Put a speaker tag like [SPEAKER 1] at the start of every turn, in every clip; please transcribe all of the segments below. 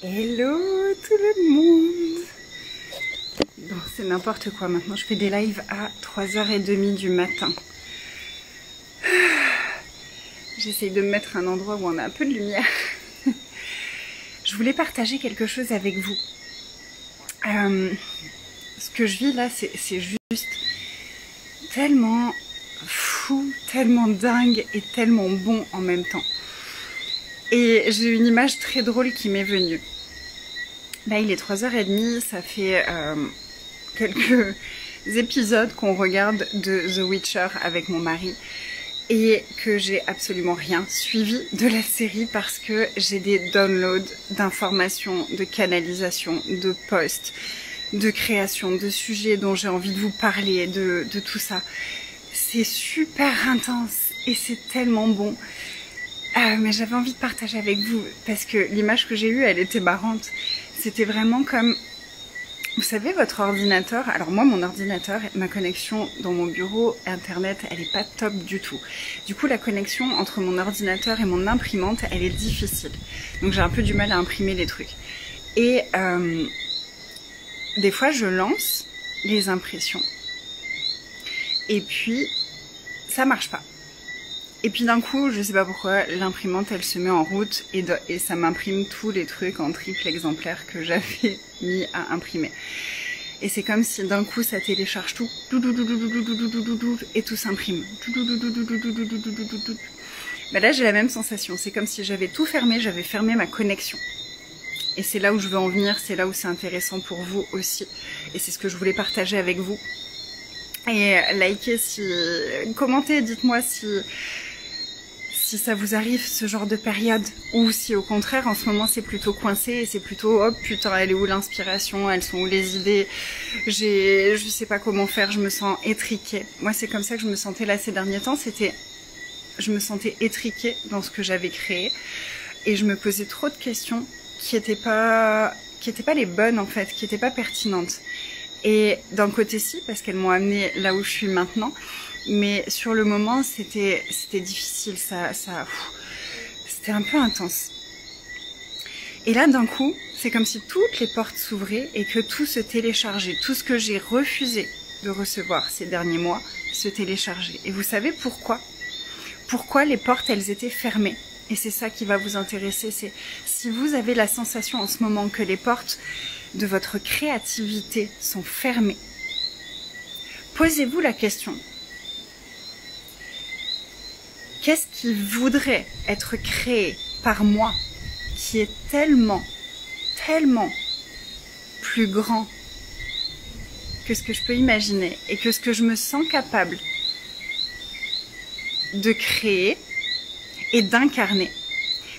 [SPEAKER 1] Hello tout le monde. Bon, c'est n'importe quoi maintenant, je fais des lives à 3h30 du matin. J'essaye de me mettre à un endroit où on a un peu de lumière. Je voulais partager quelque chose avec vous. Ce que je vis là, c'est juste tellement fou, tellement dingue et tellement bon en même temps. Et j'ai une image très drôle qui m'est venue. Là, il est 3h30, ça fait quelques épisodes qu'on regarde de The Witcher avec mon mari et que j'ai absolument rien suivi de la série parce que j'ai des downloads d'informations, de canalisation, de posts, de création, de sujets dont j'ai envie de vous parler, de tout ça. C'est super intense et c'est tellement bon. Mais j'avais envie de partager avec vous parce que l'image que j'ai eue, elle était marrante. C'était vraiment comme, vous savez, votre ordinateur. Alors moi, mon ordinateur, ma connexion dans mon bureau internet, elle est pas top du tout. Du coup, la connexion entre mon ordinateur et mon imprimante, elle est difficile. Donc j'ai un peu du mal à imprimer les trucs. Et des fois, je lance les impressions. Et puis, ça marche pas. Et puis d'un coup, je sais pas pourquoi, l'imprimante elle se met en route et ça m'imprime tous les trucs en triple exemplaire que j'avais mis à imprimer. Et c'est comme si d'un coup ça télécharge tout, et tout s'imprime. Ben là j'ai la même sensation, c'est comme si j'avais tout fermé, j'avais fermé ma connexion. Et c'est là où je veux en venir, c'est là où c'est intéressant pour vous aussi. Et c'est ce que je voulais partager avec vous. Et likez commentez, dites-moi si ça vous arrive ce genre de période ou si au contraire en ce moment c'est plutôt coincé et c'est plutôt hop putain elle est où l'inspiration, elles sont où les idées, je sais pas comment faire, je me sens étriquée. Moi c'est comme ça que je me sentais là ces derniers temps, je me sentais étriquée dans ce que j'avais créé et je me posais trop de questions qui étaient pas les bonnes en fait, qui étaient pas pertinentes. Et d'un côté si parce qu'elles m'ont amené là où je suis maintenant. Mais sur le moment, c'était difficile, c'était un peu intense. Et là, d'un coup, c'est comme si toutes les portes s'ouvraient et que tout se téléchargeait. Tout ce que j'ai refusé de recevoir ces derniers mois se téléchargeait. Et vous savez pourquoi? Pourquoi les portes, elles étaient fermées? Et c'est ça qui va vous intéresser, c'est si vous avez la sensation en ce moment que les portes de votre créativité sont fermées, posez-vous la question. Qu'est-ce qui voudrait être créé par moi, qui est tellement, tellement plus grand que ce que je peux imaginer et que ce que je me sens capable de créer et d'incarner.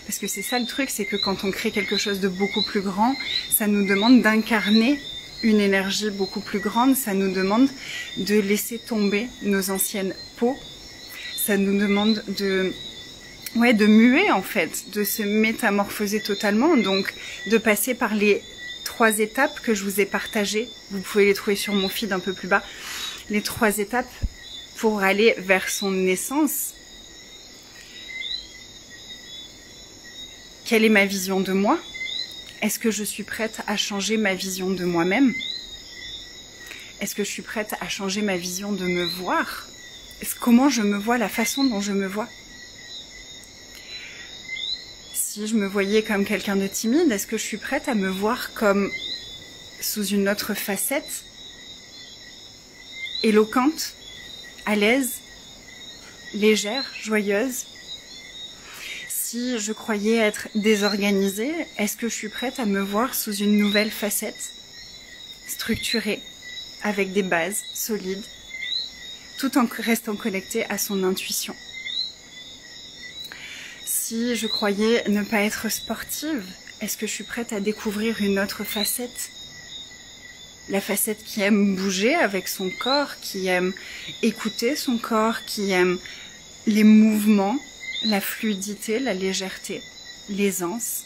[SPEAKER 1] Parce que c'est ça le truc, c'est que quand on crée quelque chose de beaucoup plus grand, ça nous demande d'incarner une énergie beaucoup plus grande, ça nous demande de laisser tomber nos anciennes peaux. Ça nous demande de muer en fait, de se métamorphoser totalement, donc de passer par les 3 étapes que je vous ai partagées. Vous pouvez les trouver sur mon feed un peu plus bas. Les 3 étapes pour aller vers son essence. Quelle est ma vision de moi? Est-ce que je suis prête à changer ma vision de moi-même? Est-ce que je suis prête à changer ma vision de me voir? Comment je me vois, la façon dont je me vois. Si je me voyais comme quelqu'un de timide, est-ce que je suis prête à me voir comme sous une autre facette, éloquente, à l'aise, légère, joyeuse? Si je croyais être désorganisée, est-ce que je suis prête à me voir sous une nouvelle facette, structurée, avec des bases solides, tout en restant connecté à son intuition. Si je croyais ne pas être sportive, est-ce que je suis prête à découvrir une autre facette? La facette qui aime bouger avec son corps, qui aime écouter son corps, qui aime les mouvements, la fluidité, la légèreté, l'aisance.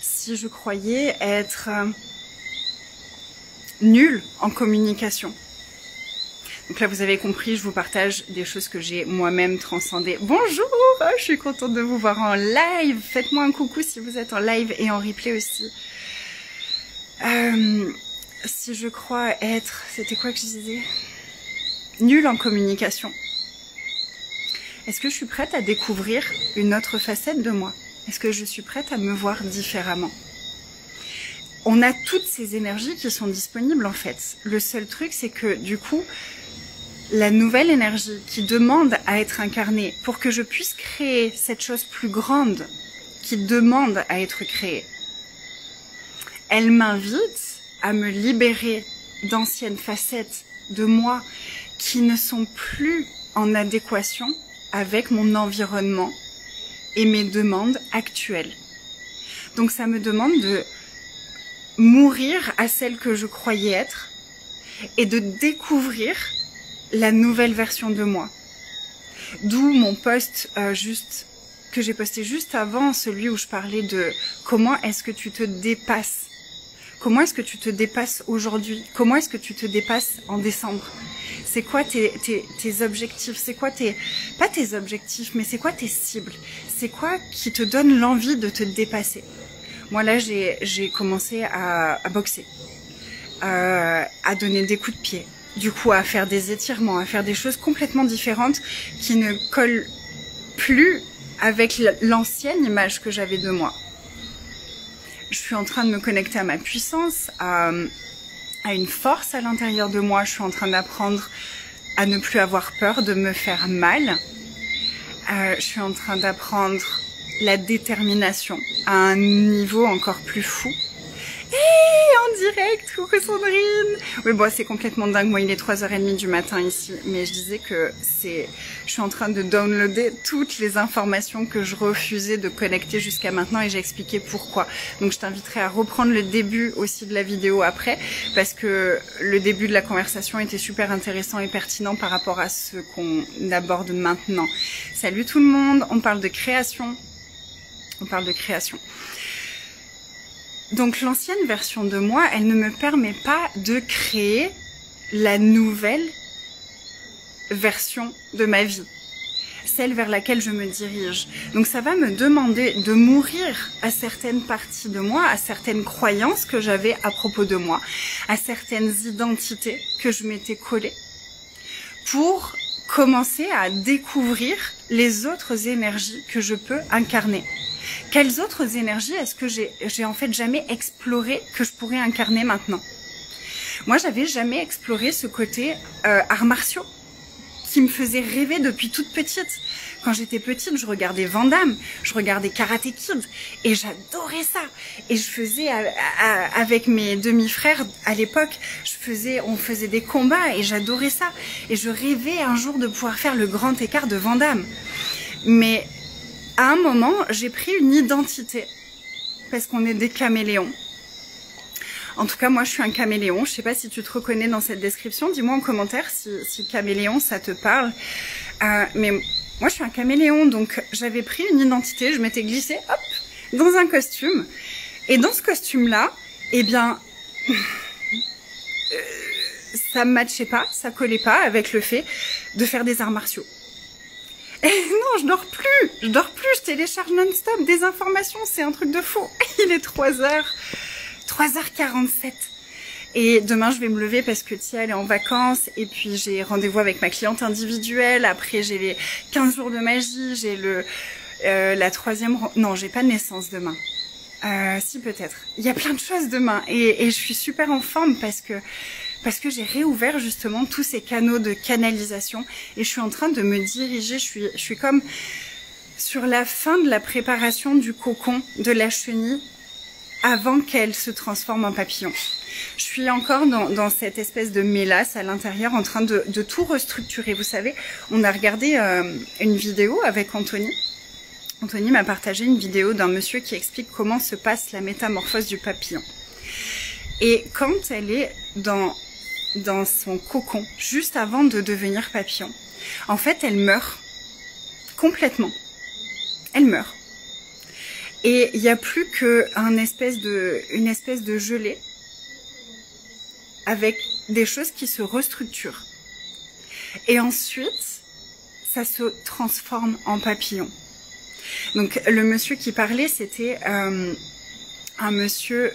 [SPEAKER 1] Si je croyais être nulle en communication, Donc là, vous avez compris, je vous partage des choses que j'ai moi-même transcendées. Bonjour, je suis contente de vous voir en live. Faites-moi un coucou si vous êtes en live et en replay aussi. Si je crois être... C'était quoi que je disais? Nulle en communication. Est-ce que je suis prête à découvrir une autre facette de moi? Est-ce que je suis prête à me voir différemment? On a toutes ces énergies qui sont disponibles en fait. Le seul truc, c'est que du coup, la nouvelle énergie qui demande à être incarnée pour que je puisse créer cette chose plus grande qui demande à être créée, elle m'invite à me libérer d'anciennes facettes de moi qui ne sont plus en adéquation avec mon environnement et mes demandes actuelles. Donc ça me demande de mourir à celle que je croyais être et de découvrir la nouvelle version de moi. D'où mon post que j'ai posté juste avant, celui où je parlais de comment est-ce que tu te dépasses. Comment est-ce que tu te dépasses aujourd'hui? Comment est-ce que tu te dépasses en décembre? C'est quoi tes objectifs? C'est quoi pas tes objectifs, mais c'est quoi tes cibles? C'est quoi qui te donne l'envie de te dépasser? Moi là, j'ai commencé à boxer, à donner des coups de pied, du coup à faire des étirements, à faire des choses complètement différentes qui ne collent plus avec l'ancienne image que j'avais de moi. Je suis en train de me connecter à ma puissance, à une force à l'intérieur de moi. Je suis en train d'apprendre à ne plus avoir peur de me faire mal. Je suis en train d'apprendre la détermination à un niveau encore plus fou. En direct, coucou Sandrine. Oui, bon, c'est complètement dingue. Moi, il est 3h30 du matin ici. Mais je disais que je suis en train de downloader toutes les informations que je refusais de connecter jusqu'à maintenant et j'ai expliqué pourquoi. Donc, je t'inviterai à reprendre le début aussi de la vidéo après parce que le début de la conversation était super intéressant et pertinent par rapport à ce qu'on aborde maintenant. Salut tout le monde. On parle de création. On parle de création. Donc l'ancienne version de moi, elle ne me permet pas de créer la nouvelle version de ma vie, celle vers laquelle je me dirige. Donc ça va me demander de mourir à certaines parties de moi, à certaines croyances que j'avais à propos de moi, à certaines identités que je m'étais collée, pour commencer à découvrir les autres énergies que je peux incarner. Quelles autres énergies est-ce que j'ai en fait jamais exploré que je pourrais incarner maintenant? Moi, j'avais jamais exploré ce côté arts martiaux qui me faisait rêver depuis toute petite. Quand j'étais petite, je regardais Van Damme, je regardais Karate Kid et j'adorais ça. Et je faisais avec mes demi-frères à l'époque, on faisait des combats et j'adorais ça. Et je rêvais un jour de pouvoir faire le grand écart de Van Damme. Mais à un moment, j'ai pris une identité, parce qu'on est des caméléons. En tout cas, moi, je suis un caméléon. Je sais pas si tu te reconnais dans cette description. Dis-moi en commentaire si caméléon, ça te parle. Mais moi, je suis un caméléon, donc j'avais pris une identité. Je m'étais glissée, hop, dans un costume. Et dans ce costume-là, eh bien, ça me matchait pas, ça collait pas avec le fait de faire des arts martiaux. Et non, je dors plus, je télécharge non-stop des informations, c'est un truc de fou. Il est 3h47. Et demain, je vais me lever parce que Tia, elle est en vacances. Et puis, j'ai rendez-vous avec ma cliente individuelle. Après, j'ai les 15 jours de magie. J'ai la troisième... Non, j'ai pas de naissance demain. Si, peut-être. Il y a plein de choses demain. Et je suis super en forme parce que j'ai réouvert justement tous ces canaux de canalisation et je suis en train de me diriger, je suis comme sur la fin de la préparation du cocon de la chenille avant qu'elle se transforme en papillon. Je suis encore dans cette espèce de mélasse à l'intérieur en train de tout restructurer. Vous savez, on a regardé une vidéo avec Anthony. Anthony m'a partagé une vidéo d'un monsieur qui explique comment se passe la métamorphose du papillon. Et quand elle est dans son cocon, juste avant de devenir papillon, en fait, elle meurt complètement. Elle meurt. Et il n'y a plus qu'une espèce de gelée avec des choses qui se restructurent. Et ensuite, ça se transforme en papillon. Donc le monsieur qui parlait, c'était un monsieur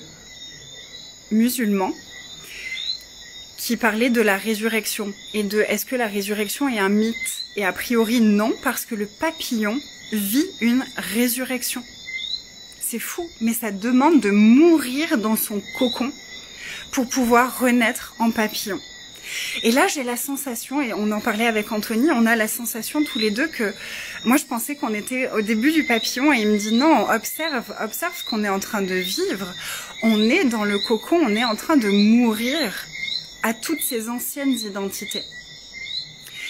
[SPEAKER 1] musulman qui parlait de la résurrection et de est-ce que la résurrection est un mythe? Et a priori non, parce que le papillon vit une résurrection. C'est fou, mais ça demande de mourir dans son cocon pour pouvoir renaître en papillon. Et là, j'ai la sensation, et on en parlait avec Anthony, on a la sensation tous les deux que moi je pensais qu'on était au début du papillon et il me dit non, observe ce qu'on est en train de vivre. On est dans le cocon, on est en train de mourir à toutes ces anciennes identités.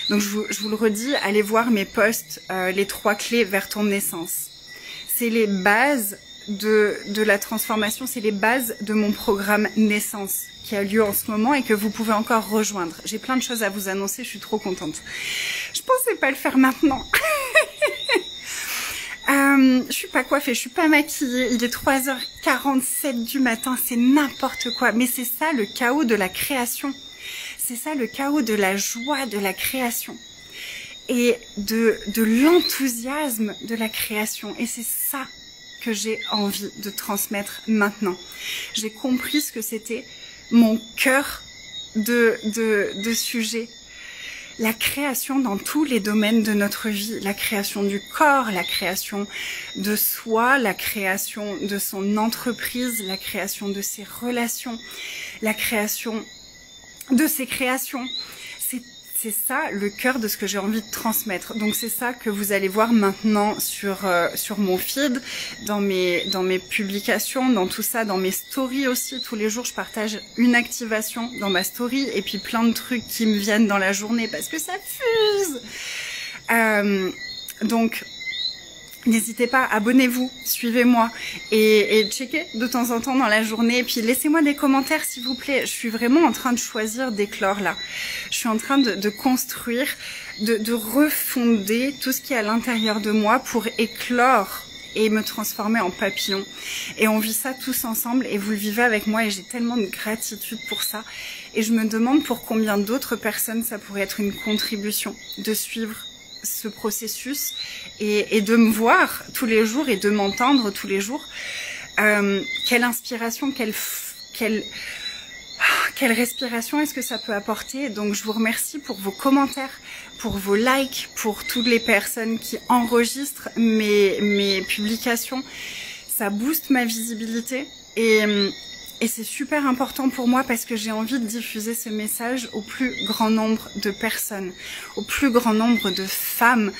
[SPEAKER 1] Donc je vous le redis, allez voir mes posts, les 3 clés vers ton naissance. C'est les bases de la transformation, c'est les bases de mon programme naissance qui a lieu en ce moment et que vous pouvez encore rejoindre. J'ai plein de choses à vous annoncer, je suis trop contente. Je pensais pas le faire maintenant. Je suis pas coiffée, je suis pas maquillée, il est 3h47 du matin, c'est n'importe quoi. Mais c'est ça le chaos de la création. C'est ça le chaos de la joie de la création. Et de l'enthousiasme de la création. Et c'est ça que j'ai envie de transmettre maintenant. J'ai compris ce que c'était mon cœur de sujet. La création dans tous les domaines de notre vie, la création du corps, la création de soi, la création de son entreprise, la création de ses relations, la création de ses créations. C'est ça le cœur de ce que j'ai envie de transmettre. Donc c'est ça que vous allez voir maintenant sur mon feed, dans mes publications, dans tout ça, dans mes stories aussi. Tous les jours, je partage une activation dans ma story et puis plein de trucs qui me viennent dans la journée parce que ça fuse. Donc n'hésitez pas, abonnez-vous, suivez-moi et checkez de temps en temps dans la journée. Et puis laissez-moi des commentaires s'il vous plaît. Je suis vraiment en train de choisir d'éclore là. Je suis en train de construire, de refonder tout ce qui est à l'intérieur de moi pour éclore et me transformer en papillon. Et on vit ça tous ensemble et vous le vivez avec moi et j'ai tellement de gratitude pour ça. Et je me demande pour combien d'autres personnes ça pourrait être une contribution de suivre ce processus et de me voir tous les jours et de m'entendre tous les jours. Quelle inspiration, quelle respiration est-ce que ça peut apporter. Donc je vous remercie pour vos commentaires, pour vos likes, pour toutes les personnes qui enregistrent mes publications. Ça booste ma visibilité et c'est super important pour moi parce que j'ai envie de diffuser ce message au plus grand nombre de personnes, au plus grand nombre de femmes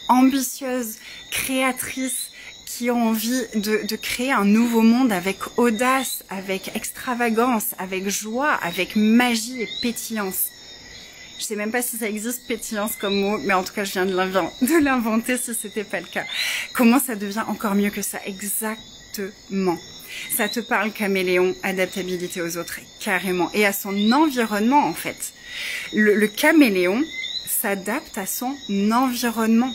[SPEAKER 1] ambitieuses, créatrices, qui ont envie de créer un nouveau monde avec audace, avec extravagance, avec joie, avec magie et pétillance. Je sais même pas si ça existe, pétillance comme mot, mais en tout cas je viens de l'inventer si c'était pas le cas. Comment ça devient encore mieux que ça? Exactement. Ça te parle caméléon, adaptabilité aux autres, carrément. Et à son environnement, en fait. Le caméléon s'adapte à son environnement.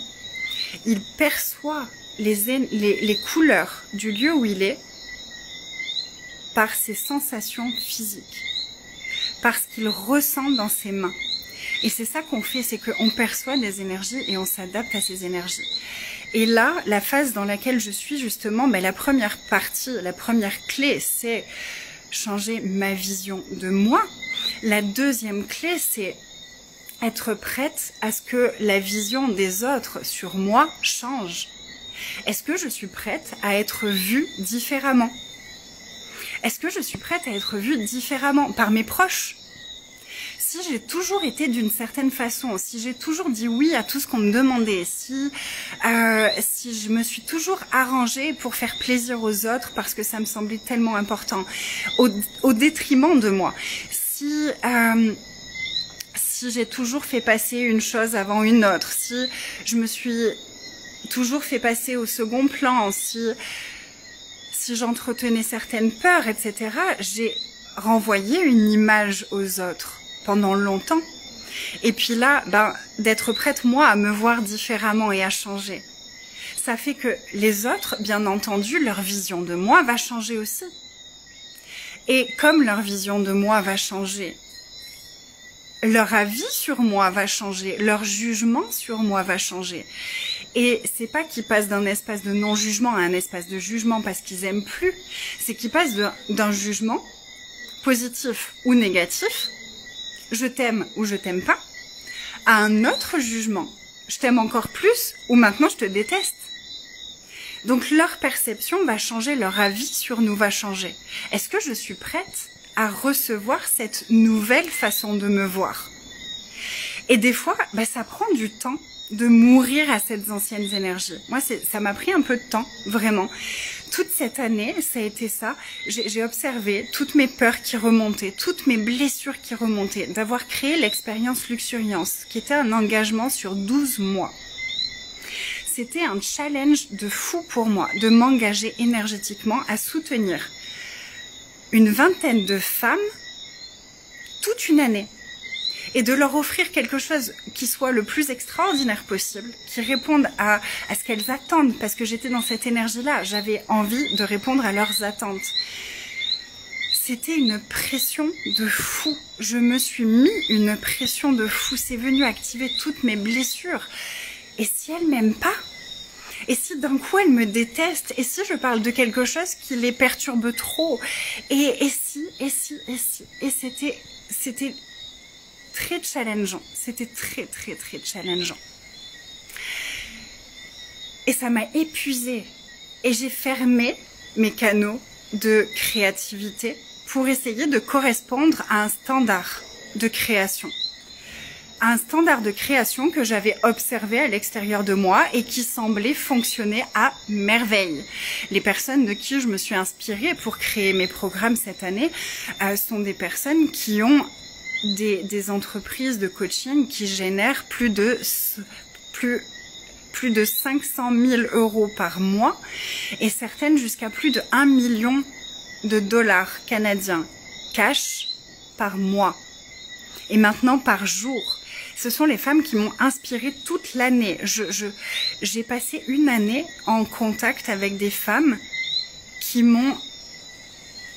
[SPEAKER 1] Il perçoit les couleurs du lieu où il est par ses sensations physiques, par ce qu'il ressent dans ses mains. Et c'est ça qu'on fait, c'est qu'on perçoit des énergies et on s'adapte à ces énergies. Et là, la phase dans laquelle je suis justement, la première partie, la première clé, c'est changer ma vision de moi. La deuxième clé, c'est être prête à ce que la vision des autres sur moi change. Est-ce que je suis prête à être vue différemment? Est-ce que je suis prête à être vue différemment par mes proches? Si j'ai toujours été d'une certaine façon, si j'ai toujours dit oui à tout ce qu'on me demandait, si je me suis toujours arrangée pour faire plaisir aux autres parce que ça me semblait tellement important, au détriment de moi, si j'ai toujours fait passer une chose avant une autre, si je me suis toujours fait passer au second plan, si j'entretenais certaines peurs, etc., j'ai renvoyé une image aux autres pendant longtemps. Et puis là, d'être prête, moi, à me voir différemment et à changer. Ça fait que les autres, bien entendu, leur vision de moi va changer aussi. Et comme leur vision de moi va changer, leur avis sur moi va changer, leur jugement sur moi va changer. Et c'est pas qu'ils passent d'un espace de non-jugement à un espace de jugement parce qu'ils aiment plus, c'est qu'ils passent d'un jugement positif ou négatif, je t'aime ou je t'aime pas, à un autre jugement, je t'aime encore plus ou maintenant je te déteste. Donc leur perception va changer, leur avis sur nous va changer. Est-ce que je suis prête à recevoir cette nouvelle façon de me voir? Et des fois, ça prend du temps de mourir à ces anciennes énergies. Moi, ça m'a pris un peu de temps, vraiment. Toute cette année, ça a été ça. J'ai observé toutes mes peurs qui remontaient, toutes mes blessures qui remontaient, d'avoir créé l'expérience Luxuriance, qui était un engagement sur 12 mois. C'était un challenge de fou pour moi, de m'engager énergétiquement à soutenir une vingtaine de femmes toute une année. Et de leur offrir quelque chose qui soit le plus extraordinaire possible, qui réponde à ce qu'elles attendent, parce que j'étais dans cette énergie-là, j'avais envie de répondre à leurs attentes. C'était une pression de fou, je me suis mis une pression de fou, c'est venu activer toutes mes blessures. Et si elles m'aiment pas? Et si d'un coup elles me détestent? Et si je parle de quelque chose qui les perturbe trop? Et c'était très challengeant, c'était très challengeant. Et ça m'a épuisée. Et j'ai fermé mes canaux de créativité pour essayer de correspondre à un standard de création. Un standard de création que j'avais observé à l'extérieur de moi et qui semblait fonctionner à merveille. Les personnes de qui je me suis inspirée pour créer mes programmes cette année sont des personnes qui ont des entreprises de coaching qui génèrent plus de 500 000 € par mois et certaines jusqu'à plus de 1 million de dollars canadiens cash par mois et maintenant par jour. Ce sont les femmes qui m'ont inspirée toute l'année. J'ai passé une année en contact avec des femmes qui m'ont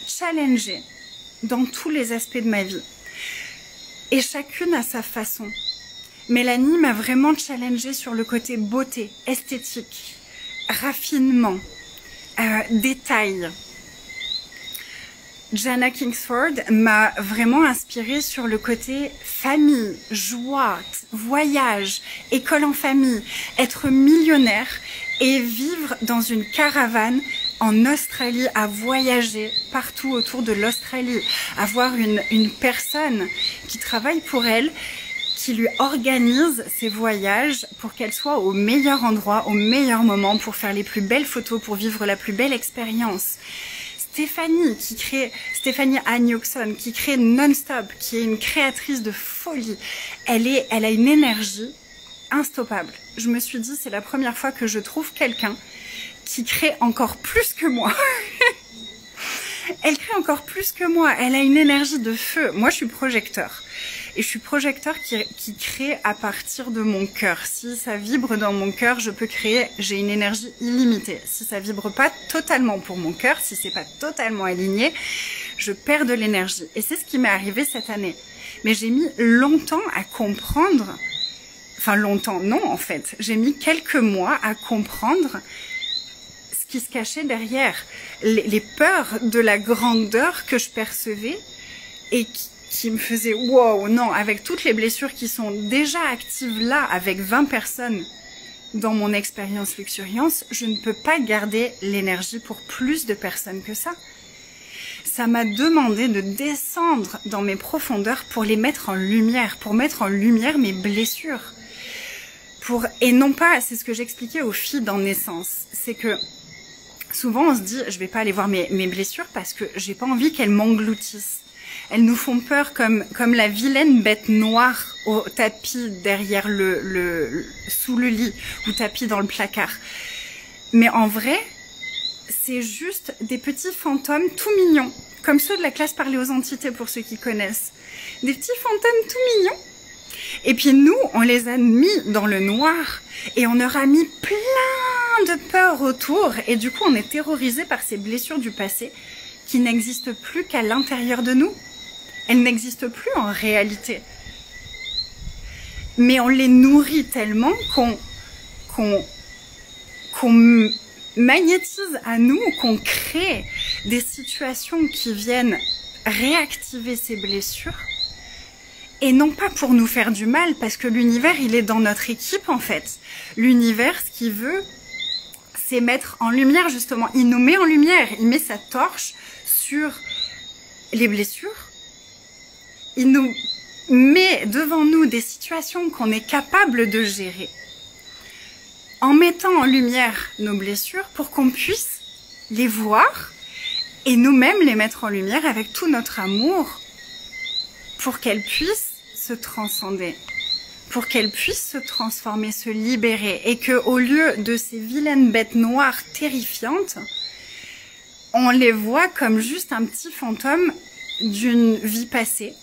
[SPEAKER 1] challengée dans tous les aspects de ma vie. Et chacune à sa façon. Mélanie m'a vraiment challengée sur le côté beauté, esthétique, raffinement, détail. Jana Kingsford m'a vraiment inspirée sur le côté famille, joie, voyage, école en famille, être millionnaire et vivre dans une caravane en Australie, à voyager partout autour de l'Australie, avoir une personne qui travaille pour elle, qui lui organise ses voyages pour qu'elle soit au meilleur endroit, au meilleur moment, pour faire les plus belles photos, pour vivre la plus belle expérience. Stéphanie Agnoxon, qui crée Non-Stop, qui est une créatrice de folie. Elle a une énergie instoppable. Je me suis dit, c'est la première fois que je trouve quelqu'un qui crée encore plus que moi. Elle crée encore plus que moi. Elle a une énergie de feu. Moi, je suis projecteur. Et je suis projecteur qui crée à partir de mon cœur. Si ça vibre dans mon cœur, je peux créer, j'ai une énergie illimitée. Si ça vibre pas totalement pour mon cœur, si c'est pas totalement aligné, je perds de l'énergie. Et c'est ce qui m'est arrivé cette année. Mais j'ai mis longtemps à comprendre, enfin longtemps, non en fait, j'ai mis quelques mois à comprendre ce qui se cachait derrière, les peurs de la grandeur que je percevais et qui me faisait wow, non, avec toutes les blessures qui sont déjà actives là, avec 20 personnes dans mon expérience Luxuriance, je ne peux pas garder l'énergie pour plus de personnes que ça. Ça m'a demandé de descendre dans mes profondeurs pour les mettre en lumière, pour mettre en lumière mes blessures. Et non pas, c'est ce que j'expliquais aux filles dans Naissance, c'est que souvent on se dit, je vais pas aller voir mes blessures parce que j'ai pas envie qu'elles m'engloutissent. Elles nous font peur comme la vilaine bête noire au tapis derrière sous le lit ou tapis dans le placard. Mais en vrai, c'est juste des petits fantômes tout mignons, comme ceux de la classe Parler aux entités pour ceux qui connaissent. Des petits fantômes tout mignons. Et puis nous, on les a mis dans le noir et on leur a mis plein de peur autour. Et du coup, on est terrorisé par ces blessures du passé qui n'existent plus qu'à l'intérieur de nous. Elles n'existent plus en réalité. mais on les nourrit tellement qu'on magnétise à nous, qu'on crée des situations qui viennent réactiver ces blessures, et non pas pour nous faire du mal, parce que l'univers, il est dans notre équipe en fait. L'univers, ce qu'il veut, c'est mettre en lumière justement, il nous met en lumière, il met sa torche sur les blessures, il nous met devant nous des situations qu'on est capable de gérer, en mettant en lumière nos blessures pour qu'on puisse les voir et nous-mêmes les mettre en lumière avec tout notre amour pour qu'elles puissent se transcender, pour qu'elles puissent se transformer, se libérer, et que au lieu de ces vilaines bêtes noires terrifiantes, on les voit comme juste un petit fantôme d'une vie passée,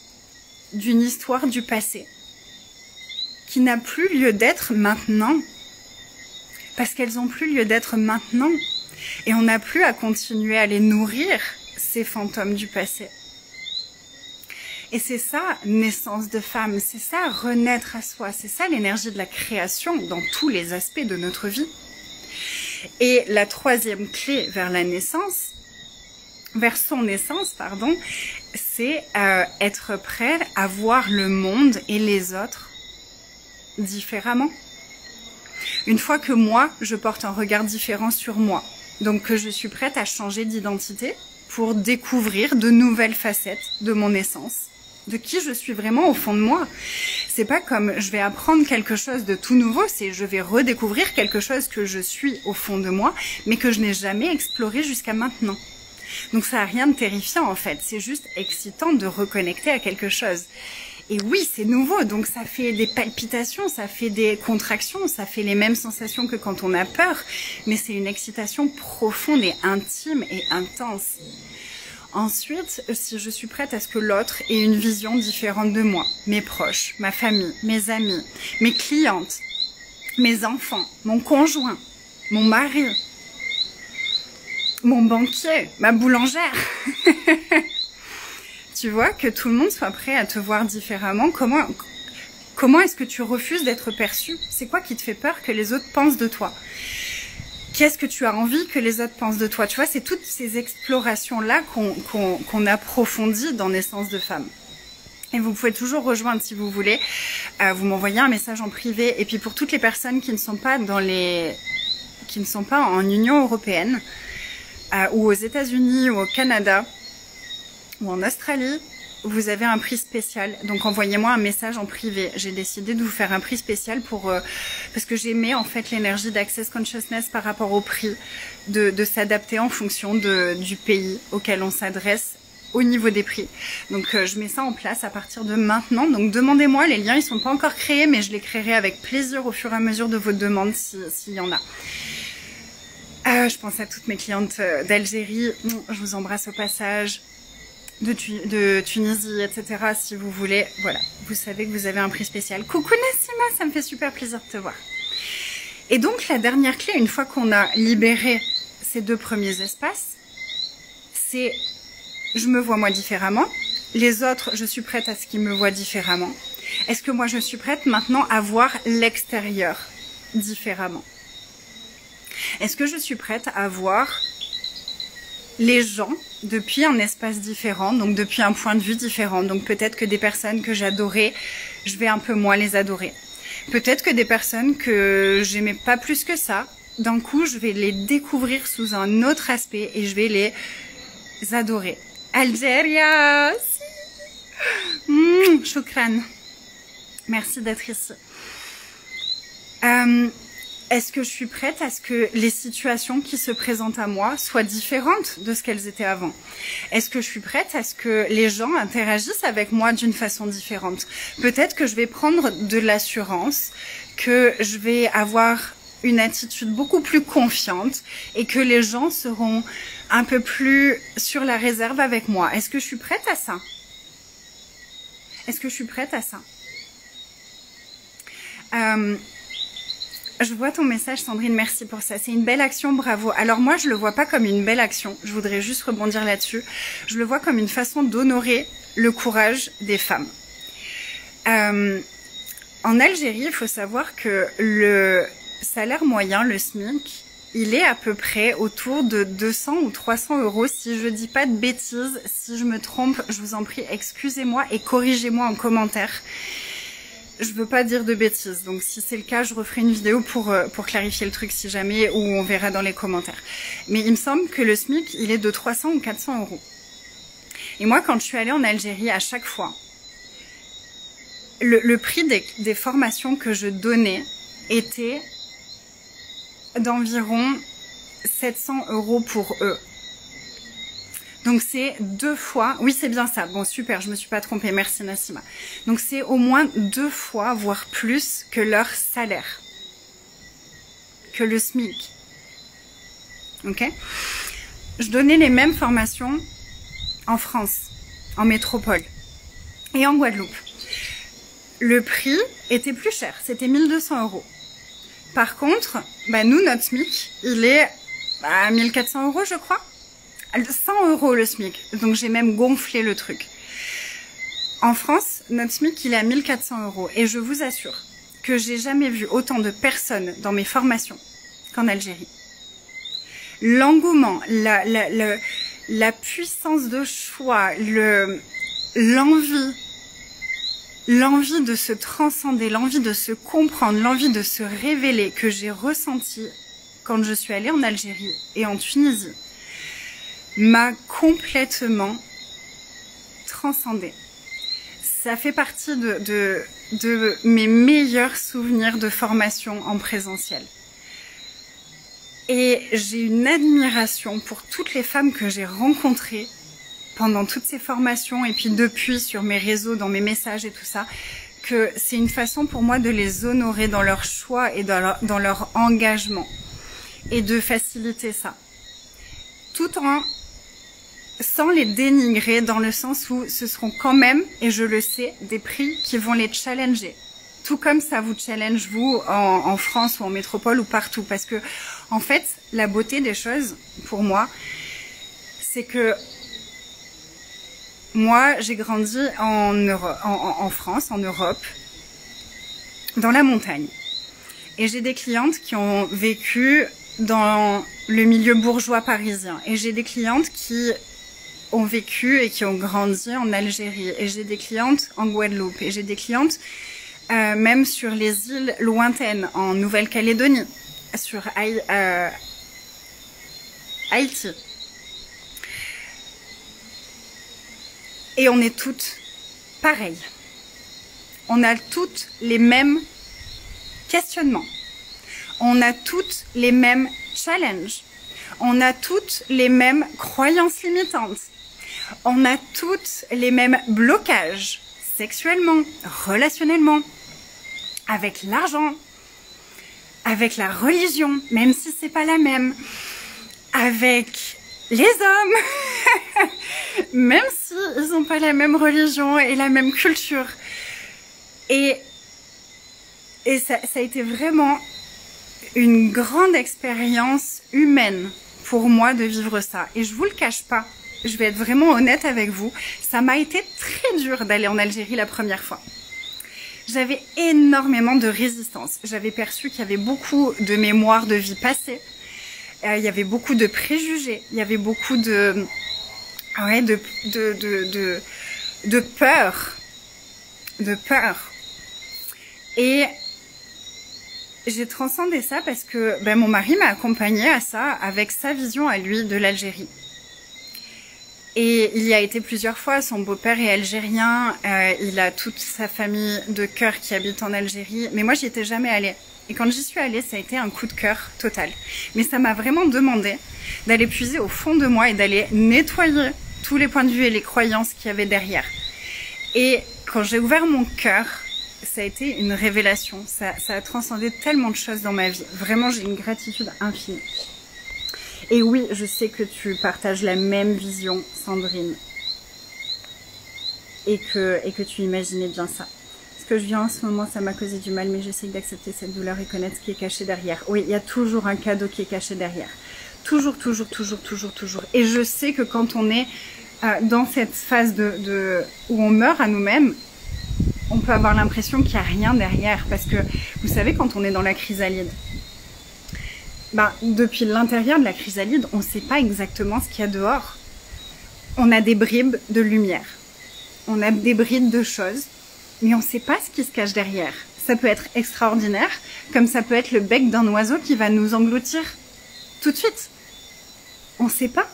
[SPEAKER 1] d'une histoire du passé, qui n'a plus lieu d'être maintenant. Parce qu'elles n'ont plus lieu d'être maintenant. Et on n'a plus à continuer à les nourrir, ces fantômes du passé. Et c'est ça, naissance de femme, c'est ça, renaître à soi, c'est ça l'énergie de la création dans tous les aspects de notre vie. Et la troisième clé vers la naissance, vers son naissance, pardon, c'est être prêt à voir le monde et les autres différemment. Une fois que moi, je porte un regard différent sur moi, donc que je suis prête à changer d'identité pour découvrir de nouvelles facettes de mon essence, de qui je suis vraiment au fond de moi. C'est pas comme je vais apprendre quelque chose de tout nouveau, c'est je vais redécouvrir quelque chose que je suis au fond de moi, mais que je n'ai jamais exploré jusqu'à maintenant. Donc ça n'a rien de terrifiant en fait, c'est juste excitant de reconnecter à quelque chose. Et oui, c'est nouveau, donc ça fait des palpitations, ça fait des contractions, ça fait les mêmes sensations que quand on a peur, mais c'est une excitation profonde et intime et intense. Ensuite, si je suis prête à ce que l'autre ait une vision différente de moi, mes proches, ma famille, mes amis, mes clientes, mes enfants, mon conjoint, mon mari, mon banquier, ma boulangère. Tu vois, que tout le monde soit prêt à te voir différemment. Comment est-ce que tu refuses d'être perçu? C'est quoi qui te fait peur que les autres pensent de toi? Qu'est-ce que tu as envie que les autres pensent de toi? Tu vois, c'est toutes ces explorations-là qu'on approfondit dans Naissance de femme. Et vous pouvez toujours rejoindre si vous voulez. Vous m'envoyez un message en privé. Et puis pour toutes les personnes qui ne sont pas en Union européenne, ou aux États-Unis ou au Canada, ou en Australie, vous avez un prix spécial. Donc envoyez-moi un message en privé. J'ai décidé de vous faire un prix spécial parce que j'aimais en fait l'énergie d'Access Consciousness par rapport au prix, de s'adapter en fonction du pays auquel on s'adresse au niveau des prix. Donc je mets ça en place à partir de maintenant. Donc demandez-moi, les liens ils sont pas encore créés, mais je les créerai avec plaisir au fur et à mesure de vos demandes s'il y en a. Je pense à toutes mes clientes d'Algérie. Je vous embrasse au passage. De Tunisie, etc. Si vous voulez, voilà, vous savez que vous avez un prix spécial. Coucou Nassima, ça me fait super plaisir de te voir. Et donc la dernière clé, une fois qu'on a libéré ces deux premiers espaces, c'est je me vois moi différemment, les autres, je suis prête à ce qu'ils me voient différemment. Est-ce que moi je suis prête maintenant à voir l'extérieur différemment? Est-ce que je suis prête à voir les gens depuis un espace différent, donc depuis un point de vue différent. Donc peut-être que des personnes que j'adorais, je vais un peu moins les adorer. Peut-être que des personnes que j'aimais pas plus que ça, d'un coup je vais les découvrir sous un autre aspect et je vais les adorer. Algéria, choukran. Merci d'être ici. Est-ce que je suis prête à ce que les situations qui se présentent à moi soient différentes de ce qu'elles étaient avant? Est-ce que je suis prête à ce que les gens interagissent avec moi d'une façon différente? Peut-être que je vais prendre de l'assurance, que je vais avoir une attitude beaucoup plus confiante et que les gens seront un peu plus sur la réserve avec moi. Est-ce que je suis prête à ça? Est-ce que je suis prête à ça? Je vois ton message, Sandrine, merci pour ça. C'est une belle action, bravo. Alors moi, je le vois pas comme une belle action. Je voudrais juste rebondir là-dessus. Je le vois comme une façon d'honorer le courage des femmes. En Algérie, il faut savoir que le salaire moyen, le SMIC, il est à peu près autour de 200 ou 300 euros. Si je dis pas de bêtises, si je me trompe, je vous en prie, excusez-moi et corrigez-moi en commentaire. Je veux pas dire de bêtises, donc si c'est le cas, je referai une vidéo pour clarifier le truc si jamais, ou on verra dans les commentaires. Mais il me semble que le SMIC, il est de 300 ou 400 euros. Et moi, quand je suis allée en Algérie, à chaque fois, le prix des formations que je donnais était d'environ 700 euros pour eux. Donc c'est 2 fois, oui c'est bien ça, bon super, je me suis pas trompée, merci Nassima. Donc c'est au moins 2 fois, voire plus, que leur salaire, que le SMIC. Ok? Je donnais les mêmes formations en France, en métropole et en Guadeloupe. Le prix était plus cher, c'était 1200 euros. Par contre, nous, notre SMIC, il est à 1400 euros, je crois. 100 euros le SMIC, donc j'ai même gonflé le truc. En France, notre SMIC, il est à 1400 euros. Et je vous assure que j'ai jamais vu autant de personnes dans mes formations qu'en Algérie. L'engouement, la puissance de choix, l'envie de se transcender, l'envie de se comprendre, l'envie de se révéler que j'ai ressenti quand je suis allée en Algérie et en Tunisie m'a complètement transcendée. Ça fait partie de mes meilleurs souvenirs de formation en présentiel. Et j'ai une admiration pour toutes les femmes que j'ai rencontrées pendant toutes ces formations et puis depuis sur mes réseaux, dans mes messages et tout ça, que c'est une façon pour moi de les honorer dans leur choix et dans leur engagement et de faciliter ça. Tout en sans les dénigrer dans le sens où ce seront quand même, et je le sais, des prix qui vont les challenger. Tout comme ça vous challenge vous en France ou en métropole ou partout. Parce que en fait, la beauté des choses, pour moi, c'est que moi, j'ai grandi en France, en Europe, dans la montagne. Et j'ai des clientes qui ont vécu dans le milieu bourgeois parisien. Et j'ai des clientes qui ont vécu et qui ont grandi en Algérie. Et j'ai des clientes en Guadeloupe. Et j'ai des clientes même sur les îles lointaines, en Nouvelle-Calédonie, sur Haïti. Et on est toutes pareilles. On a toutes les mêmes questionnements. On a toutes les mêmes challenges. On a toutes les mêmes croyances limitantes. On a toutes les mêmes blocages, sexuellement, relationnellement, avec l'argent, avec la religion, même si c'est pas la même, avec les hommes, même si ils n'ont pas la même religion et la même culture. Et ça a été vraiment une grande expérience humaine pour moi de vivre ça. Et je vous le cache pas, je vais être vraiment honnête avec vous, ça m'a été très dur d'aller en Algérie la première fois. J'avais énormément de résistance. J'avais perçu qu'il y avait beaucoup de mémoires de vie passée. Il y avait beaucoup de préjugés. Il y avait beaucoup de peur. De peur. Et j'ai transcendé ça parce que mon mari m'a accompagnée à ça avec sa vision à lui de l'Algérie. Et il y a été plusieurs fois, son beau-père est algérien, il a toute sa famille de cœur qui habite en Algérie, mais moi j'y étais jamais allée. Et quand j'y suis allée, ça a été un coup de cœur total. Mais ça m'a vraiment demandé d'aller puiser au fond de moi et d'aller nettoyer tous les points de vue et les croyances qu'il y avait derrière. Et quand j'ai ouvert mon cœur, ça a été une révélation. Ça a transcendé tellement de choses dans ma vie. Vraiment, j'ai une gratitude infinie. Et oui, je sais que tu partages la même vision, Sandrine. Et que tu imaginais bien ça. Ce que je vis en ce moment, ça m'a causé du mal, mais j'essaie d'accepter cette douleur et connaître ce qui est caché derrière. Oui, il y a toujours un cadeau qui est caché derrière. Toujours, toujours, toujours, toujours, toujours. Et je sais que quand on est dans cette phase où on meurt à nous-mêmes, on peut avoir l'impression qu'il n'y a rien derrière. Parce que, vous savez, quand on est dans la chrysalide, depuis l'intérieur de la chrysalide, on ne sait pas exactement ce qu'il y a dehors. On a des bribes de lumière, on a des bribes de choses, mais on ne sait pas ce qui se cache derrière. Ça peut être extraordinaire, comme ça peut être le bec d'un oiseau qui va nous engloutir tout de suite. On ne sait pas.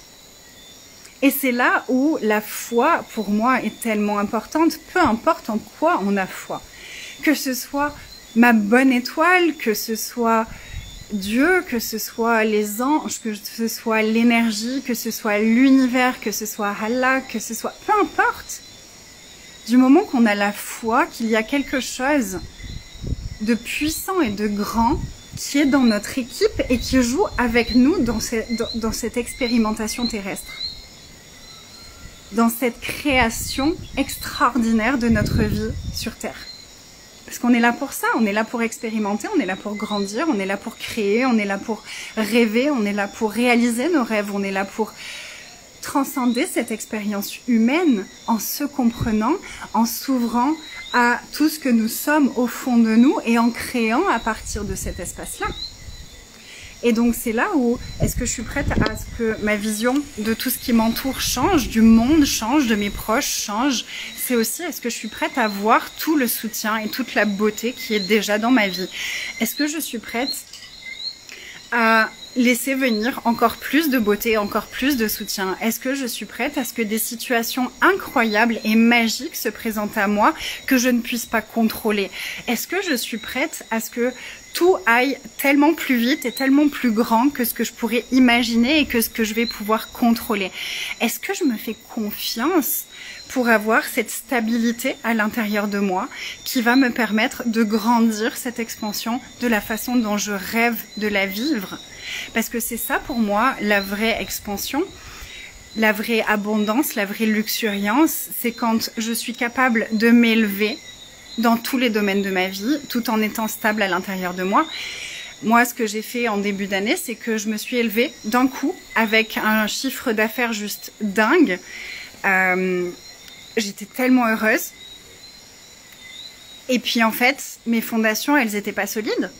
[SPEAKER 1] Et c'est là où la foi, pour moi, est tellement importante, peu importe en quoi on a foi. Que ce soit ma bonne étoile, que ce soit Dieu, que ce soit les anges, que ce soit l'énergie, que ce soit l'univers, que ce soit Allah, que ce soit... Peu importe. Du moment qu'on a la foi qu'il y a quelque chose de puissant et de grand qui est dans notre équipe et qui joue avec nous dans cette expérimentation terrestre. Dans cette création extraordinaire de notre vie sur Terre. Parce qu'on est là pour ça, on est là pour expérimenter, on est là pour grandir, on est là pour créer, on est là pour rêver, on est là pour réaliser nos rêves, on est là pour transcender cette expérience humaine en se comprenant, en s'ouvrant à tout ce que nous sommes au fond de nous et en créant à partir de cet espace-là. Et donc c'est là où est-ce que je suis prête à ce que ma vision de tout ce qui m'entoure change, du monde change, de mes proches change. C'est aussi est-ce que je suis prête à voir tout le soutien et toute la beauté qui est déjà dans ma vie. Est-ce que je suis prête à laisser venir encore plus de beauté, encore plus de soutien? Est-ce que je suis prête à ce que des situations incroyables et magiques se présentent à moi que je ne puisse pas contrôler? Est-ce que je suis prête à ce que tout aille tellement plus vite et tellement plus grand que ce que je pourrais imaginer et que ce que je vais pouvoir contrôler? Est-ce que je me fais confiance pour avoir cette stabilité à l'intérieur de moi qui va me permettre de grandir cette expansion de la façon dont je rêve de la vivre? Parce que c'est ça pour moi la vraie expansion, la vraie abondance, la vraie luxuriance, c'est quand je suis capable de m'élever dans tous les domaines de ma vie, tout en étant stable à l'intérieur de moi. Moi, ce que j'ai fait en début d'année, c'est que je me suis élevée d'un coup avec un chiffre d'affaires juste dingue. J'étais tellement heureuse. Et puis en fait, mes fondations, elles n'étaient pas solides.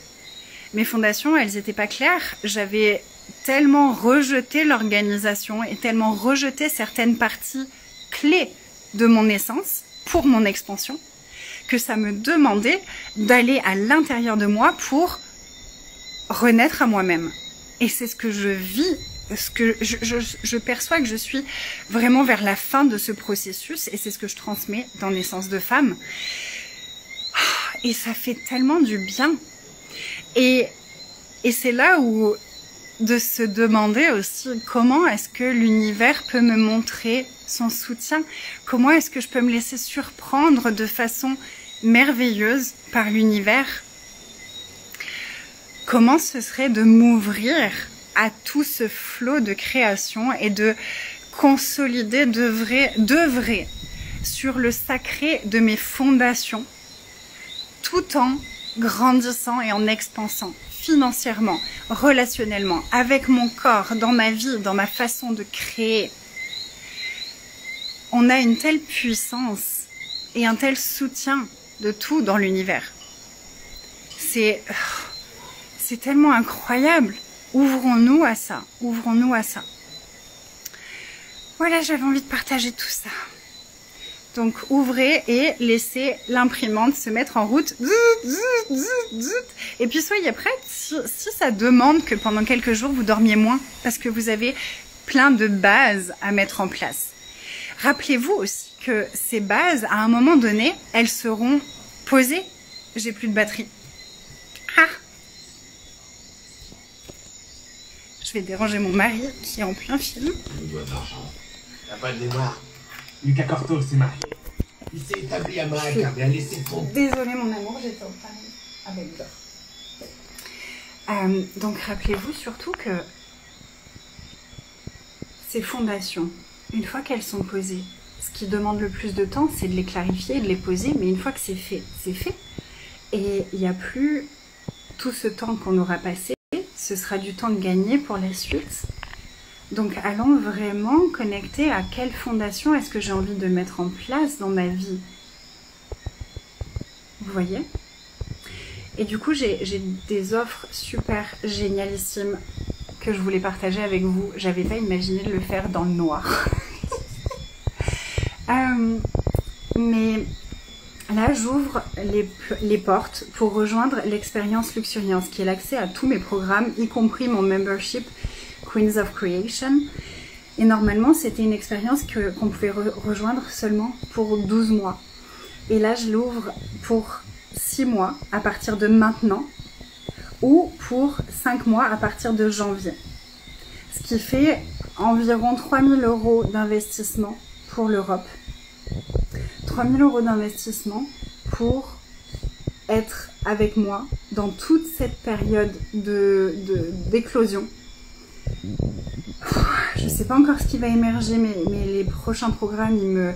[SPEAKER 1] Mes fondations, elles n'étaient pas claires. J'avais tellement rejeté l'organisation et tellement rejeté certaines parties clés de mon essence pour mon expansion que ça me demandait d'aller à l'intérieur de moi pour renaître à moi-même. Et c'est ce que je vis, ce que je perçois que je suis vraiment vers la fin de ce processus et c'est ce que je transmets dans Naissance de Femme. Et ça fait tellement du bien. Et c'est là où de se demander aussi comment est-ce que l'univers peut me montrer son soutien, comment est-ce que je peux me laisser surprendre de façon merveilleuse par l'univers, comment ce serait de m'ouvrir à tout ce flot de création et de consolider, d'œuvrer sur le sacré de mes fondations tout en grandissant et en expansant financièrement, relationnellement, avec mon corps, dans ma vie, dans ma façon de créer. On a une telle puissance et un tel soutien de tout dans l'univers. C'est tellement incroyable. Ouvrons-nous à ça. Ouvrons-nous à ça. Voilà, j'avais envie de partager tout ça. Donc ouvrez et laissez l'imprimante se mettre en route. Et puis soyez prêts si ça demande que pendant quelques jours vous dormiez moins parce que vous avez plein de bases à mettre en place. Rappelez-vous aussi que ces bases, à un moment donné, elles seront posées. J'ai plus de batterie. Ah! Je vais déranger mon mari qui est en plein film.
[SPEAKER 2] T'as pas de mémoire. Lucas Corto s'est marié. Il s'est établi à Maracaibo et a laissé fond.
[SPEAKER 1] Désolée mon amour, j'étais en train avec Dor. Donc rappelez-vous surtout que ces fondations, une fois qu'elles sont posées, ce qui demande le plus de temps, c'est de les clarifier, de les poser, mais une fois que c'est fait, c'est fait. Et il n'y a plus tout ce temps qu'on aura passé, ce sera du temps gagné pour la suite. Donc allons vraiment connecter à quelle fondation est-ce que j'ai envie de mettre en place dans ma vie. vous voyez. Et du coup, j'ai des offres super génialissimes que je voulais partager avec vous. J'avais pas imaginé de le faire dans le noir. Mais là, j'ouvre les portes pour rejoindre l'expérience Luxuriance, qui est l'accès à tous mes programmes, y compris mon membership Queens of Creation. Et normalement, c'était une expérience qu'on pouvait rejoindre seulement pour 12 mois. Et là, je l'ouvre pour 6 mois à partir de maintenant, ou pour 5 mois à partir de janvier. Ce qui fait environ 3 000 € d'investissement pour l'Europe. 3 000 € d'investissement pour être avec moi dans toute cette période d'éclosion. Je ne sais pas encore ce qui va émerger, mais les prochains programmes,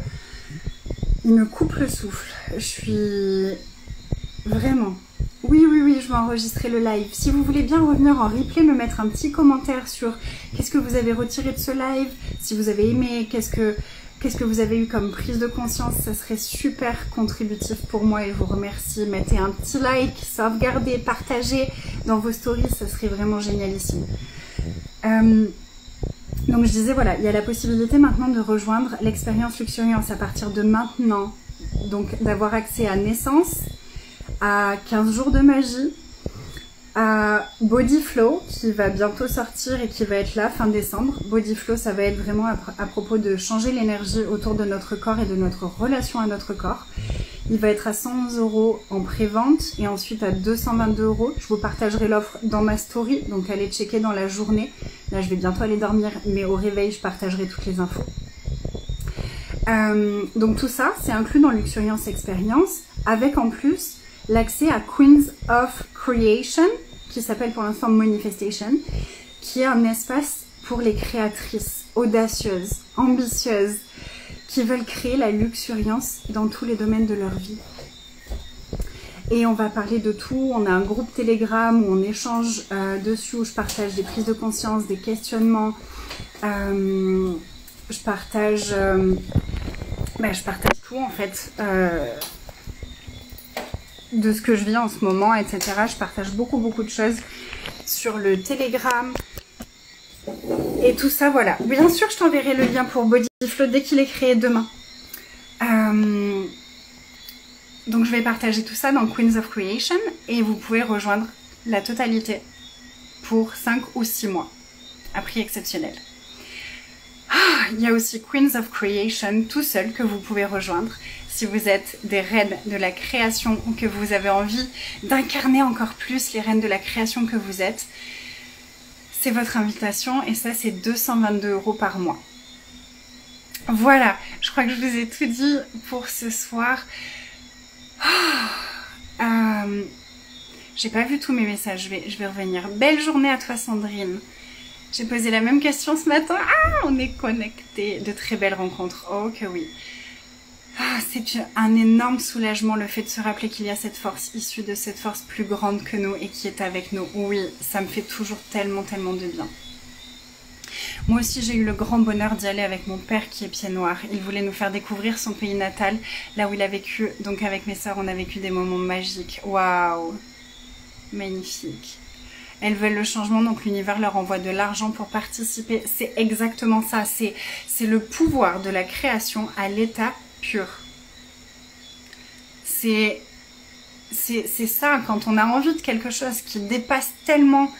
[SPEAKER 1] ils me coupent le souffle. Je suis vraiment... Oui, je vais enregistrer le live. Si vous voulez bien revenir en replay, me mettre un petit commentaire sur qu'est-ce que vous avez retiré de ce live, si vous avez aimé, qu'est-ce que vous avez eu comme prise de conscience, ça serait super contributif pour moi et je vous remercie. Mettez un petit like, sauvegardez, partagez dans vos stories, ça serait vraiment génialissime. Donc je disais, voilà, il y a la possibilité maintenant de rejoindre l'expérience Luxuriance à partir de maintenant, donc d'avoir accès à Naissance, à 15 jours de magie, à Body Flow qui va bientôt sortir et qui va être là fin décembre. Body Flow, ça va être vraiment à propos de changer l'énergie autour de notre corps et de notre relation à notre corps. Il va être à 111 € en pré-vente et ensuite à 222 €. Je vous partagerai l'offre dans ma story, donc allez checker dans la journée. Là, je vais bientôt aller dormir, mais au réveil, je partagerai toutes les infos. Donc tout ça, c'est inclus dans Luxuriance Experience, avec en plus l'accès à Queens of Creation, qui s'appelle pour l'instant Manifestation, qui est un espace pour les créatrices audacieuses, ambitieuses, qui veulent créer la luxuriance dans tous les domaines de leur vie. Et on va parler de tout. On a un groupe Telegram où on échange dessus, où je partage des prises de conscience, des questionnements. Je partage tout en fait. De ce que je vis en ce moment, etc. Je partage beaucoup de choses sur le Telegram et tout ça, voilà. Bien sûr, je t'enverrai le lien pour Body Flow dès qu'il est créé demain. Donc je vais partager tout ça dans Queens of Creation et vous pouvez rejoindre la totalité pour 5 ou 6 mois à prix exceptionnel. Il y a aussi Queens of Creation tout seul que vous pouvez rejoindre si vous êtes des reines de la création ou que vous avez envie d'incarner encore plus les reines de la création que vous êtes. C'est votre invitation et ça c'est 222 € par mois. Voilà, je crois que je vous ai tout dit pour ce soir. J'ai pas vu tous mes messages, je vais revenir. Belle journée à toi Sandrine. J'ai posé la même question ce matin. On est connectés. De très belles rencontres. Oh que oui. C'est un énorme soulagement le fait de se rappeler qu'il y a cette force issue de cette force plus grande que nous et qui est avec nous. Oui, ça me fait toujours tellement de bien. Moi aussi j'ai eu le grand bonheur d'y aller avec mon père qui est pied noir. Il voulait nous faire découvrir son pays natal, là où il a vécu. Donc avec mes sœurs on a vécu des moments magiques. Waouh, magnifique. Elles veulent le changement, donc l'univers leur envoie de l'argent pour participer. C'est exactement ça, c'est le pouvoir de la création à l'état pur. C'est ça, quand on a envie de quelque chose qui dépasse tellement,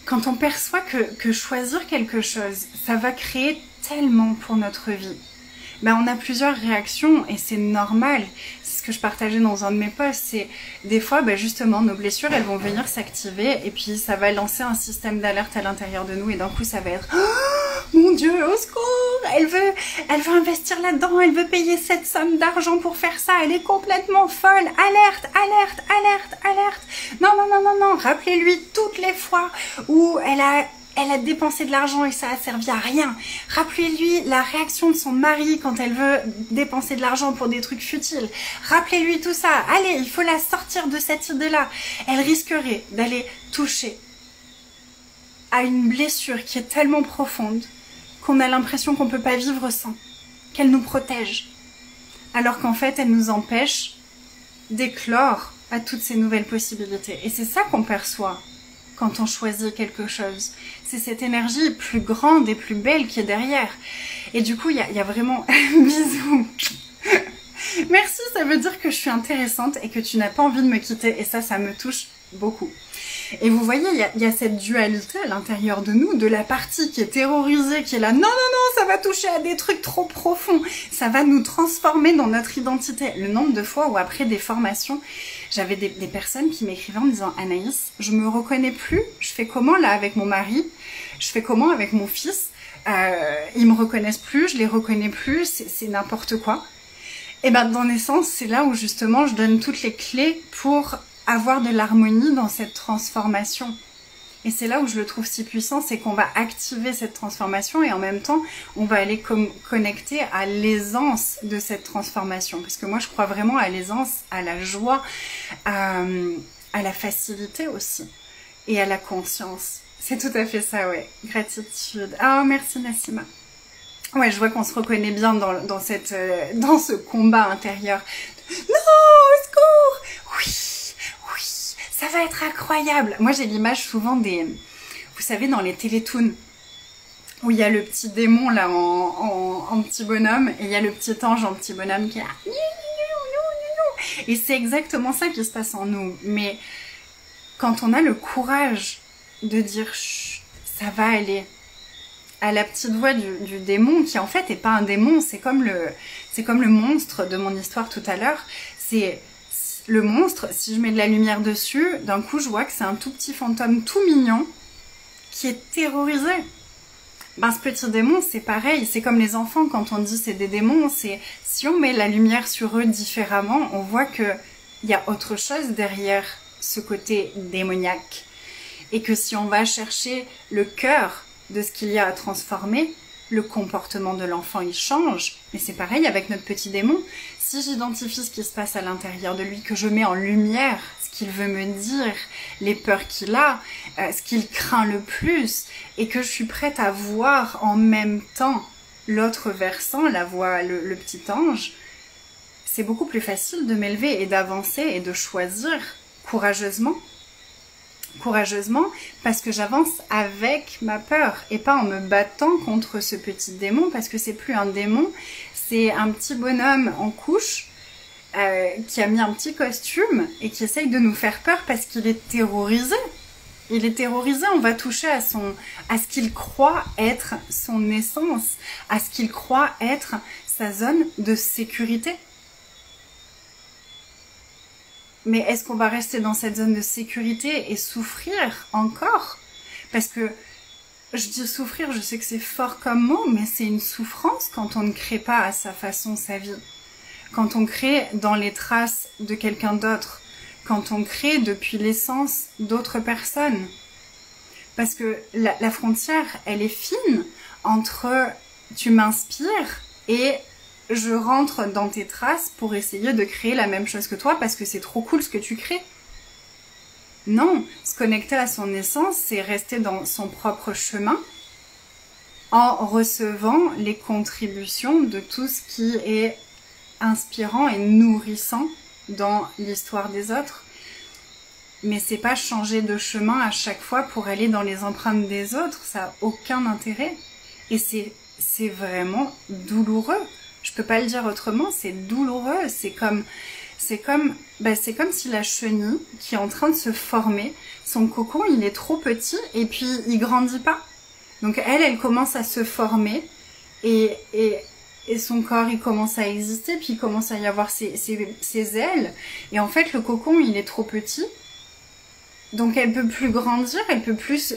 [SPEAKER 1] quand on perçoit que choisir quelque chose, ça va créer tellement pour notre vie. Ben, on a plusieurs réactions et c'est normal. C'est ce que je partageais dans un de mes posts, c'est des fois ben justement nos blessures elles vont venir s'activer et puis ça va lancer un système d'alerte à l'intérieur de nous et d'un coup ça va être oh, mon Dieu au secours, elle veut investir là-dedans, elle veut payer cette somme d'argent pour faire ça, elle est complètement folle, alerte, alerte, alerte, alerte. Non, rappelez-lui toutes les fois où elle a dépensé de l'argent et ça a servi à rien. Rappelez-lui la réaction de son mari quand elle veut dépenser de l'argent pour des trucs futiles. Rappelez-lui tout ça. Allez, il faut la sortir de cette idée-là. Elle risquerait d'aller toucher à une blessure qui est tellement profonde qu'on a l'impression qu'on ne peut pas vivre sans, qu'elle nous protège. Alors qu'en fait, elle nous empêche d'éclore à toutes ces nouvelles possibilités. Et c'est ça qu'on perçoit quand on choisit quelque chose. C'est cette énergie plus grande et plus belle qui est derrière. Et du coup, il y a vraiment... Bisous. Merci, ça veut dire que je suis intéressante et que tu n'as pas envie de me quitter. Et ça me touche beaucoup. Et vous voyez, il y a cette dualité à l'intérieur de nous, de la partie qui est terrorisée, qui est là, non, non, non, ça va toucher à des trucs trop profonds, ça va nous transformer dans notre identité. Le nombre de fois où après des formations, j'avais des personnes qui m'écrivaient en me disant, Anaïs, je me reconnais plus, je fais comment là avec mon mari, je fais comment avec mon fils, ils me reconnaissent plus, je les reconnais plus, c'est n'importe quoi. Et ben dans Naissance, c'est là où justement je donne toutes les clés pour avoir de l'harmonie dans cette transformation. Et c'est là où je le trouve si puissant, c'est qu'on va activer cette transformation et en même temps, on va aller connecter à l'aisance de cette transformation. Parce que moi, je crois vraiment à l'aisance, à la joie, à la facilité aussi et à la conscience. C'est tout à fait ça, ouais. Gratitude. Ah, merci Nassima. Ouais, je vois qu'on se reconnaît bien dans ce combat intérieur. Non, au secours! Oui! Ça va être incroyable. Moi, j'ai l'image souvent vous savez, dans les télétoons, où il y a le petit démon là en petit bonhomme, et il y a le petit ange en petit bonhomme qui est là. Et c'est exactement ça qui se passe en nous. Mais quand on a le courage de dire chut, ça va aller, à la petite voix du démon, qui en fait n'est pas un démon, c'est comme le monstre de mon histoire tout à l'heure. C'est le monstre, si je mets de la lumière dessus, d'un coup je vois que c'est un tout petit fantôme tout mignon qui est terrorisé. Ben, ce petit démon, c'est pareil, c'est comme les enfants quand on dit c'est des démons, c'est si on met la lumière sur eux différemment, on voit qu'il y a autre chose derrière ce côté démoniaque. Et que si on va chercher le cœur de ce qu'il y a à transformer, le comportement de l'enfant il change. Et c'est pareil avec notre petit démon. Si j'identifie ce qui se passe à l'intérieur de lui, que je mets en lumière ce qu'il veut me dire, les peurs qu'il a, ce qu'il craint le plus, et que je suis prête à voir en même temps l'autre versant, la voix, le petit ange, c'est beaucoup plus facile de m'élever et d'avancer et de choisir courageusement. Courageusement, parce que j'avance avec ma peur et pas en me battant contre ce petit démon, parce que c'est plus un démon, c'est un petit bonhomme en couche qui a mis un petit costume et qui essaye de nous faire peur parce qu'il est terrorisé. Il est terrorisé, on va toucher à ce qu'il croit être son essence, à ce qu'il croit être sa zone de sécurité. Mais est-ce qu'on va rester dans cette zone de sécurité et souffrir encore? Parce que, je dis souffrir, je sais que c'est fort comme mot, mais c'est une souffrance quand on ne crée pas à sa façon sa vie. Quand on crée dans les traces de quelqu'un d'autre. Quand on crée depuis l'essence d'autres personnes. Parce que la frontière, elle est fine entre tu m'inspires et je rentre dans tes traces pour essayer de créer la même chose que toi parce que c'est trop cool ce que tu crées. Non, se connecter à son essence, c'est rester dans son propre chemin en recevant les contributions de tout ce qui est inspirant et nourrissant dans l'histoire des autres. Mais c'est pas changer de chemin à chaque fois pour aller dans les empreintes des autres, ça n'a aucun intérêt. Et c'est vraiment douloureux. Je peux pas le dire autrement, c'est douloureux, c'est comme si la chenille qui est en train de se former, son cocon il est trop petit et puis il grandit pas. Donc elle commence à se former et son corps il commence à exister, puis il commence à y avoir ses ailes. Et en fait le cocon il est trop petit, donc elle peut plus grandir, elle peut plus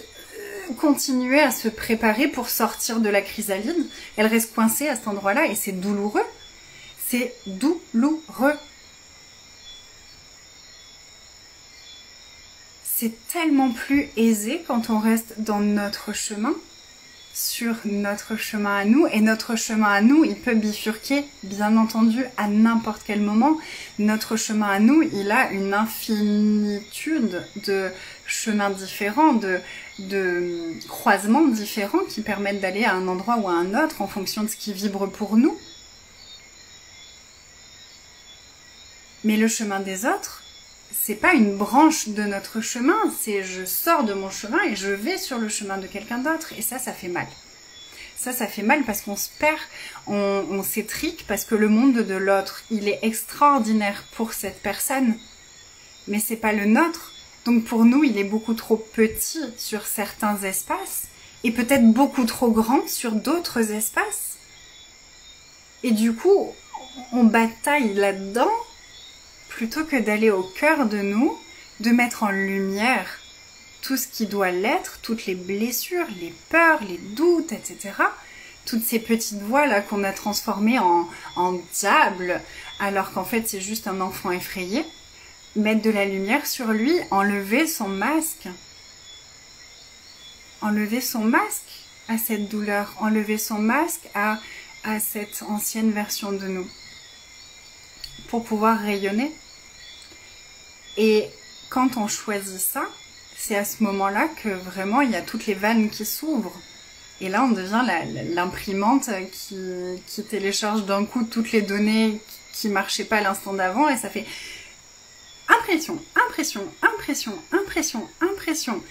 [SPEAKER 1] continuer à se préparer pour sortir de la chrysalide. Elle reste coincée à cet endroit-là et c'est douloureux. C'est douloureux. C'est tellement plus aisé quand on reste dans notre chemin, sur notre chemin à nous. Et notre chemin à nous, il peut bifurquer, bien entendu, à n'importe quel moment. Notre chemin à nous, il a une infinitude de chemins différents, de croisements différents qui permettent d'aller à un endroit ou à un autre en fonction de ce qui vibre pour nous. Mais le chemin des autres, c'est pas une branche de notre chemin, c'est je sors de mon chemin et je vais sur le chemin de quelqu'un d'autre. Et ça fait mal. Ça fait mal parce qu'on se perd, on s'étrique parce que le monde de l'autre, il est extraordinaire pour cette personne, mais c'est pas le nôtre. Donc pour nous, il est beaucoup trop petit sur certains espaces et peut-être beaucoup trop grand sur d'autres espaces. Et du coup, on bataille là-dedans plutôt que d'aller au cœur de nous, de mettre en lumière tout ce qui doit l'être, toutes les blessures, les peurs, les doutes, etc. Toutes ces petites voix là qu'on a transformées en diable, alors qu'en fait c'est juste un enfant effrayé. Mettre de la lumière sur lui, enlever son masque. Enlever son masque à cette douleur, enlever son masque à cette ancienne version de nous. Pour pouvoir rayonner. Et quand on choisit ça, c'est à ce moment-là que vraiment il y a toutes les vannes qui s'ouvrent. Et là on devient l'imprimante qui télécharge d'un coup toutes les données qui marchaient pas l'instant d'avant et ça fait impression, impression, impression, impression, impression.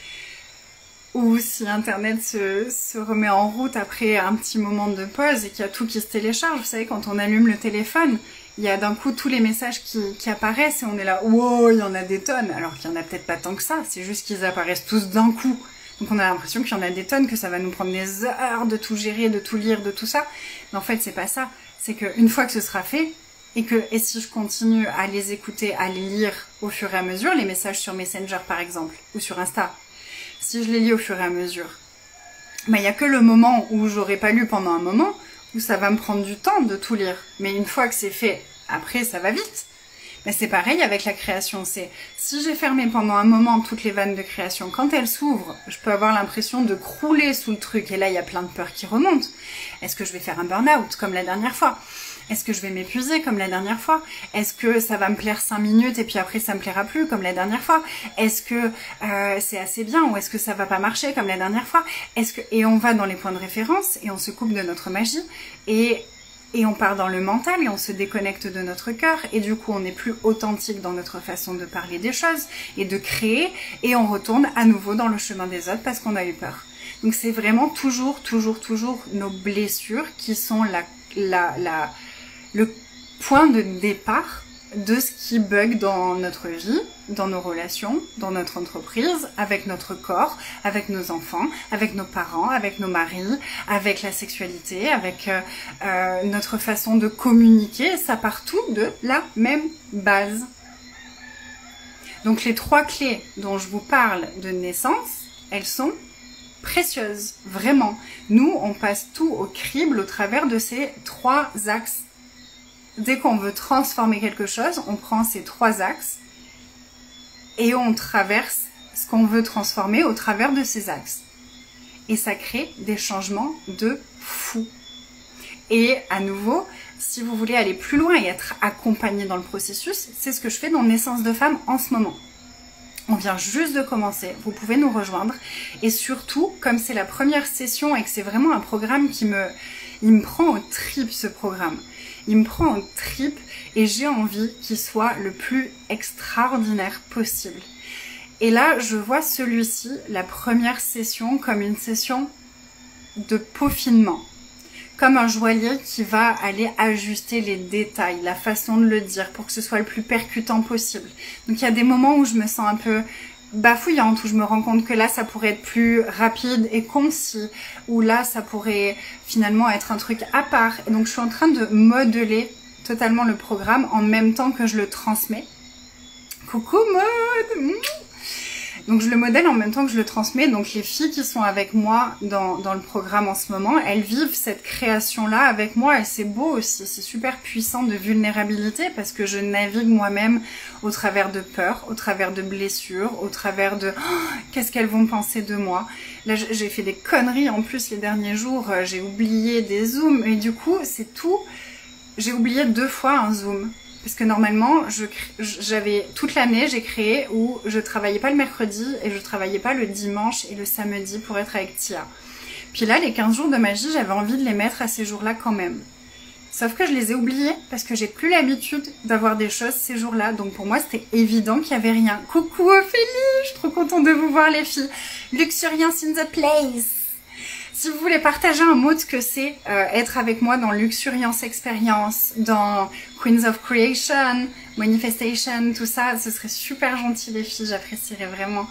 [SPEAKER 1] Ou si Internet se remet en route après un petit moment de pause et qu'il y a tout qui se télécharge, vous savez, quand on allume le téléphone, il y a d'un coup tous les messages qui apparaissent et on est là, wow, il y en a des tonnes, alors qu'il n'y en a peut-être pas tant que ça, c'est juste qu'ils apparaissent tous d'un coup. Donc on a l'impression qu'il y en a des tonnes, que ça va nous prendre des heures de tout gérer, de tout lire, de tout ça. Mais en fait, c'est pas ça. C'est qu'une fois que ce sera fait, et si je continue à les écouter, à les lire au fur et à mesure, les messages sur Messenger par exemple, ou sur Insta, si je les lis au fur et à mesure, il n'y a que le moment où j'aurais pas lu pendant un moment, où ça va me prendre du temps de tout lire. Mais une fois que c'est fait, après ça va vite. Mais c'est pareil avec la création, c'est si j'ai fermé pendant un moment toutes les vannes de création, quand elles s'ouvrent, je peux avoir l'impression de crouler sous le truc, et là il y a plein de peurs qui remontent. Est-ce que je vais faire un burn-out comme la dernière fois ? Est-ce que je vais m'épuiser comme la dernière fois? Est-ce que ça va me plaire 5 minutes et puis après ça me plaira plus comme la dernière fois? Est-ce que c'est assez bien ou est-ce que ça va pas marcher comme la dernière fois? Et on va dans les points de référence et on se coupe de notre magie et on part dans le mental et on se déconnecte de notre cœur et du coup on n'est plus authentique dans notre façon de parler des choses et de créer et on retourne à nouveau dans le chemin des autres parce qu'on a eu peur. Donc c'est vraiment toujours nos blessures qui sont le point de départ de ce qui bug dans notre vie, dans nos relations, dans notre entreprise, avec notre corps, avec nos enfants, avec nos parents, avec nos maris, avec la sexualité, avec notre façon de communiquer. Ça part tout de la même base. Donc les 3 clés dont je vous parle de naissance, elles sont précieuses, vraiment. Nous, on passe tout au crible au travers de ces 3 axes. Dès qu'on veut transformer quelque chose, on prend ces 3 axes et on traverse ce qu'on veut transformer au travers de ces axes. Et ça crée des changements de fou. Et à nouveau, si vous voulez aller plus loin et être accompagné dans le processus, c'est ce que je fais dans Naissance de Femme en ce moment. On vient juste de commencer, vous pouvez nous rejoindre. Et surtout, comme c'est la première session et que c'est vraiment un programme il me prend aux tripes ce programme. Il me prend aux tripes et j'ai envie qu'il soit le plus extraordinaire possible. Et là, je vois celui-ci, la première session, comme une session de peaufinement. Comme un joaillier qui va aller ajuster les détails, la façon de le dire pour que ce soit le plus percutant possible. Donc il y a des moments où je me sens un peu bafouillante, où je me rends compte que là ça pourrait être plus rapide et concis, ou là ça pourrait finalement être un truc à part. Et donc je suis en train de modeler totalement le programme en même temps que je le transmets. Coucou Maud! Donc je le modèle en même temps que je le transmets. Donc les filles qui sont avec moi dans le programme en ce moment, elles vivent cette création-là avec moi et c'est beau aussi. C'est super puissant de vulnérabilité parce que je navigue moi-même au travers de peurs, au travers de blessures, au travers de qu'est-ce qu'elles vont penser de moi. Là j'ai fait des conneries en plus les derniers jours, j'ai oublié des zooms et du coup c'est tout. J'ai oublié 2 fois un zoom. Parce que normalement, j'avais toute l'année, j'ai créé où je travaillais pas le mercredi et je travaillais pas le dimanche et le samedi pour être avec Tia. Puis là, les 15 jours de magie, j'avais envie de les mettre à ces jours-là quand même. Sauf que je les ai oubliés parce que j'ai plus l'habitude d'avoir des choses ces jours-là. Donc pour moi, c'était évident qu'il n'y avait rien. Coucou Ophélie, je suis trop contente de vous voir les filles. Luxuriance in the place. Si vous voulez partager un mot de ce que c'est être avec moi dans Luxuriance Experience, dans Queens of Creation, Manifestation, tout ça, ce serait super gentil les filles, j'apprécierais vraiment.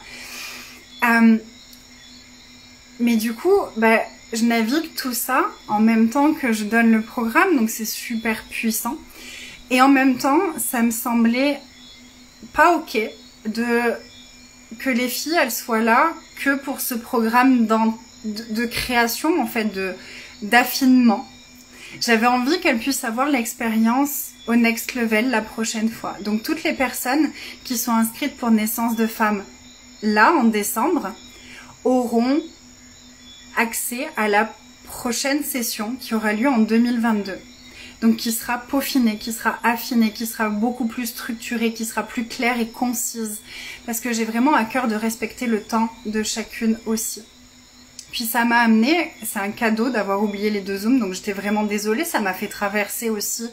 [SPEAKER 1] Mais du coup, bah, je navigue tout ça en même temps que je donne le programme, donc c'est super puissant. Et en même temps, ça me semblait pas ok que les filles, elles soient là que pour ce programme de création, en fait, d'affinement. J'avais envie qu'elles puissent avoir l'expérience au next level la prochaine fois. Donc toutes les personnes qui sont inscrites pour Naissance de Femme, là, en décembre, auront accès à la prochaine session qui aura lieu en 2022. Donc qui sera peaufinée, qui sera affinée, qui sera beaucoup plus structurée, qui sera plus claire et concise. Parce que j'ai vraiment à cœur de respecter le temps de chacune aussi. Puis ça m'a amené, c'est un cadeau d'avoir oublié les 2 Zooms, donc j'étais vraiment désolée, ça m'a fait traverser aussi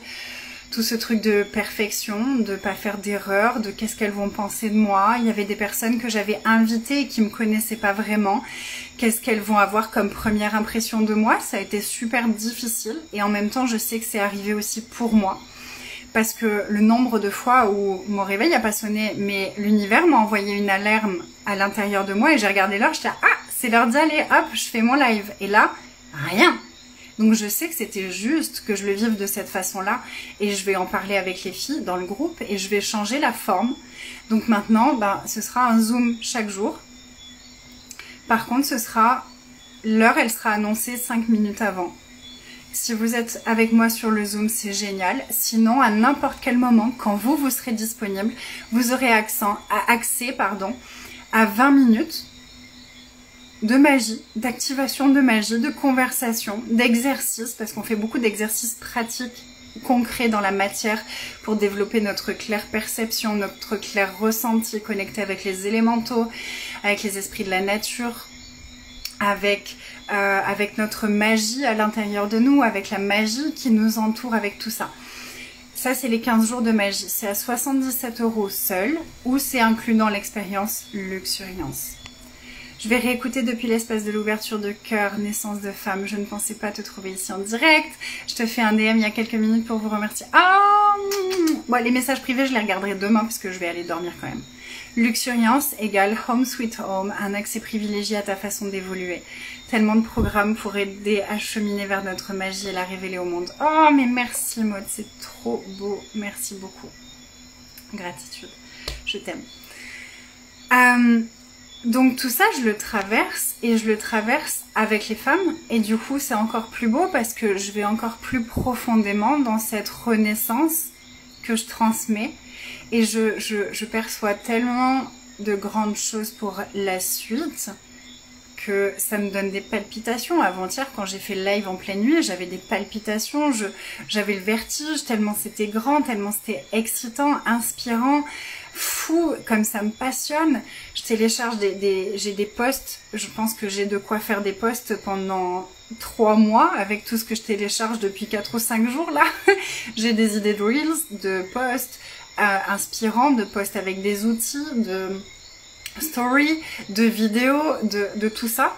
[SPEAKER 1] tout ce truc de perfection, de pas faire d'erreur, de qu'est-ce qu'elles vont penser de moi. Il y avait des personnes que j'avais invitées et qui me connaissaient pas vraiment. Qu'est-ce qu'elles vont avoir comme première impression de moi? Ça a été super difficile et en même temps je sais que c'est arrivé aussi pour moi. Parce que le nombre de fois où mon réveil n'a pas sonné, mais l'univers m'a envoyé une alarme à l'intérieur de moi et j'ai regardé l'heure, j'étais ah, c'est l'heure d'y aller, hop, je fais mon live. Et là, rien. Donc je sais que c'était juste que je le vive de cette façon-là et je vais en parler avec les filles dans le groupe et je vais changer la forme. Donc maintenant, ben, ce sera un Zoom chaque jour. Par contre, l'heure, elle sera annoncée 5 minutes avant. Si vous êtes avec moi sur le Zoom, c'est génial. Sinon, à n'importe quel moment, quand vous serez disponible, vous aurez accès à 20 minutes de magie, d'activation de magie, de conversation, d'exercice, parce qu'on fait beaucoup d'exercices pratiques, concrets dans la matière pour développer notre claire perception, notre clair ressenti, connecté avec les élémentaux, avec les esprits de la nature, avec notre magie à l'intérieur de nous, avec la magie qui nous entoure, avec tout ça. Ça, c'est les 15 jours de magie. C'est à 77 € seul ou c'est inclus dans l'expérience Luxuriance. Je vais réécouter depuis l'espace de l'ouverture de cœur, Naissance de Femme. Je ne pensais pas te trouver ici en direct. Je te fais un DM il y a quelques minutes pour vous remercier. Ah, bon, les messages privés, je les regarderai demain parce que je vais aller dormir quand même. Luxuriance égale Home Sweet Home, un accès privilégié à ta façon d'évoluer. Tellement de programmes pour aider à cheminer vers notre magie et la révéler au monde. Oh, mais merci Maud, c'est trop beau. Merci beaucoup. Gratitude. Je t'aime. Donc tout ça, je le traverse et je le traverse avec les femmes et du coup c'est encore plus beau parce que je vais encore plus profondément dans cette renaissance que je transmets et je perçois tellement de grandes choses pour la suite que ça me donne des palpitations. Avant-hier, quand j'ai fait le live en pleine nuit, j'avais des palpitations, j'avais le vertige tellement c'était grand, tellement c'était excitant, inspirant, fou, comme ça me passionne. Je télécharge j'ai des posts, je pense que j'ai de quoi faire des posts pendant 3 mois avec tout ce que je télécharge depuis 4 ou 5 jours là. J'ai des idées de reels, de posts inspirants, de posts avec des outils, de story, de vidéos, de tout ça,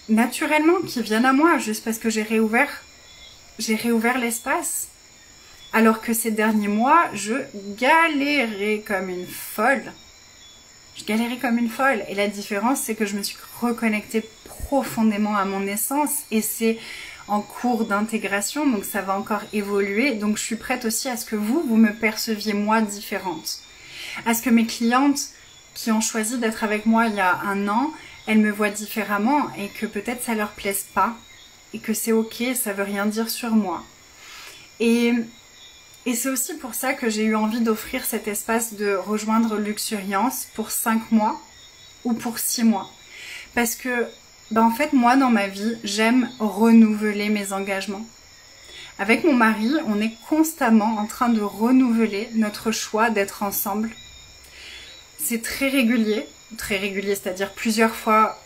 [SPEAKER 1] naturellement, qui viennent à moi, juste parce que j'ai réouvert l'espace. Alors que ces derniers mois, je galérais comme une folle. Et la différence, c'est que je me suis reconnectée profondément à mon essence et c'est en cours d'intégration, donc ça va encore évoluer. Donc je suis prête aussi à ce que vous me perceviez moi différente. À ce que mes clientes qui ont choisi d'être avec moi il y a 1 an, elles me voient différemment et que peut-être ça leur plaise pas et que c'est ok, ça veut rien dire sur moi. Et c'est aussi pour ça que j'ai eu envie d'offrir cet espace de rejoindre Luxuriance pour 5 mois ou pour 6 mois. Parce que, en fait, moi, dans ma vie, j'aime renouveler mes engagements. Avec mon mari, on est constamment en train de renouveler notre choix d'être ensemble. C'est très régulier, c'est-à-dire plusieurs fois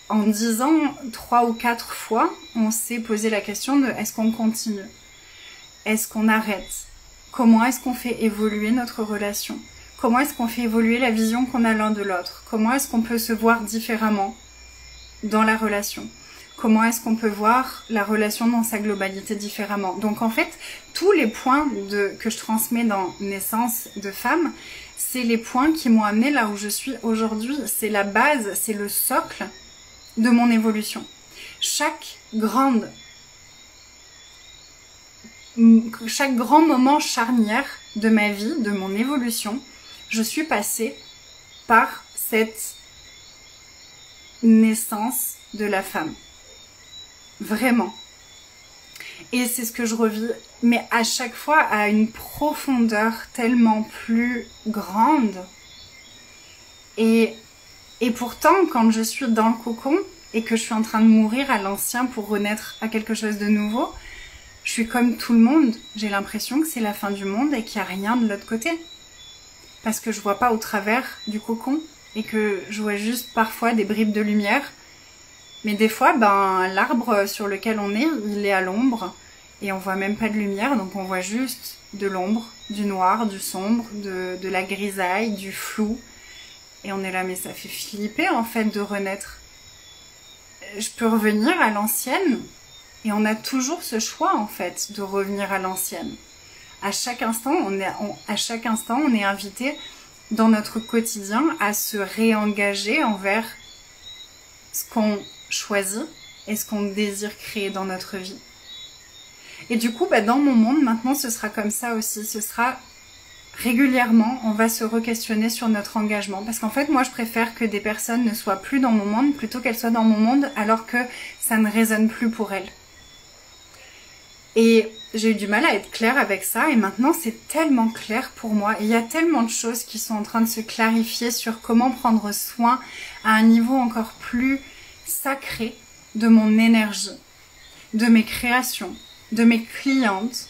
[SPEAKER 1] en 10 ans, 3 ou 4 fois, on s'est posé la question de est-ce qu'on continue ? est-ce qu'on arrête? Comment est-ce qu'on fait évoluer notre relation? Comment est-ce qu'on fait évoluer la vision qu'on a l'un de l'autre? Comment est-ce qu'on peut se voir différemment dans la relation? Comment est-ce qu'on peut voir la relation dans sa globalité différemment? Donc en fait, tous les points que je transmets dans Naissance de femme, c'est les points qui m'ont amené là où je suis aujourd'hui. C'est la base, c'est le socle de mon évolution. Chaque grand moment charnière de ma vie, de mon évolution, je suis passée par cette naissance de la femme. Vraiment. Et c'est ce que je revis, mais à chaque fois à une profondeur tellement plus grande. Et pourtant, quand je suis dans le cocon et que je suis en train de mourir à l'ancien pour renaître à quelque chose de nouveau, je suis comme tout le monde. J'ai l'impression que c'est la fin du monde et qu'il n'y a rien de l'autre côté. Parce que je vois pas au travers du cocon et que je vois juste parfois des bribes de lumière. Mais des fois, l'arbre sur lequel on est, il est à l'ombre et on voit même pas de lumière, donc on voit juste de l'ombre, du noir, du sombre, de la grisaille, du flou. Et on est là, mais ça fait flipper en fait de renaître. Je peux revenir à l'ancienne et on a toujours ce choix en fait de revenir à l'ancienne. À chaque instant, on est invité dans notre quotidien à se réengager envers ce qu'on choisit et ce qu'on désire créer dans notre vie. Et du coup, dans mon monde, maintenant, ce sera comme ça aussi. Ce sera régulièrement, on va se re-questionner sur notre engagement. Parce qu'en fait, moi, je préfère que des personnes ne soient plus dans mon monde plutôt qu'elles soient dans mon monde alors que ça ne résonne plus pour elles. Et j'ai eu du mal à être claire avec ça et maintenant c'est tellement clair pour moi. Et il y a tellement de choses qui sont en train de se clarifier sur comment prendre soin à un niveau encore plus sacré de mon énergie, de mes créations, de mes clientes,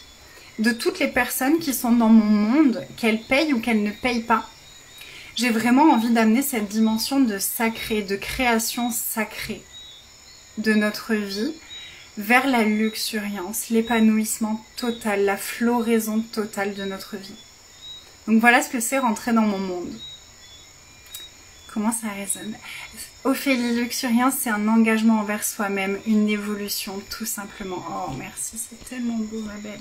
[SPEAKER 1] de toutes les personnes qui sont dans mon monde, qu'elles payent ou qu'elles ne payent pas. J'ai vraiment envie d'amener cette dimension de sacré, de création sacrée de notre vie vers la luxuriance, l'épanouissement total, la floraison totale de notre vie. Donc voilà ce que c'est rentrer dans mon monde. Comment ça résonne? Ophélie, luxuriance, c'est un engagement envers soi-même, une évolution tout simplement. Oh merci, c'est tellement beau ma belle.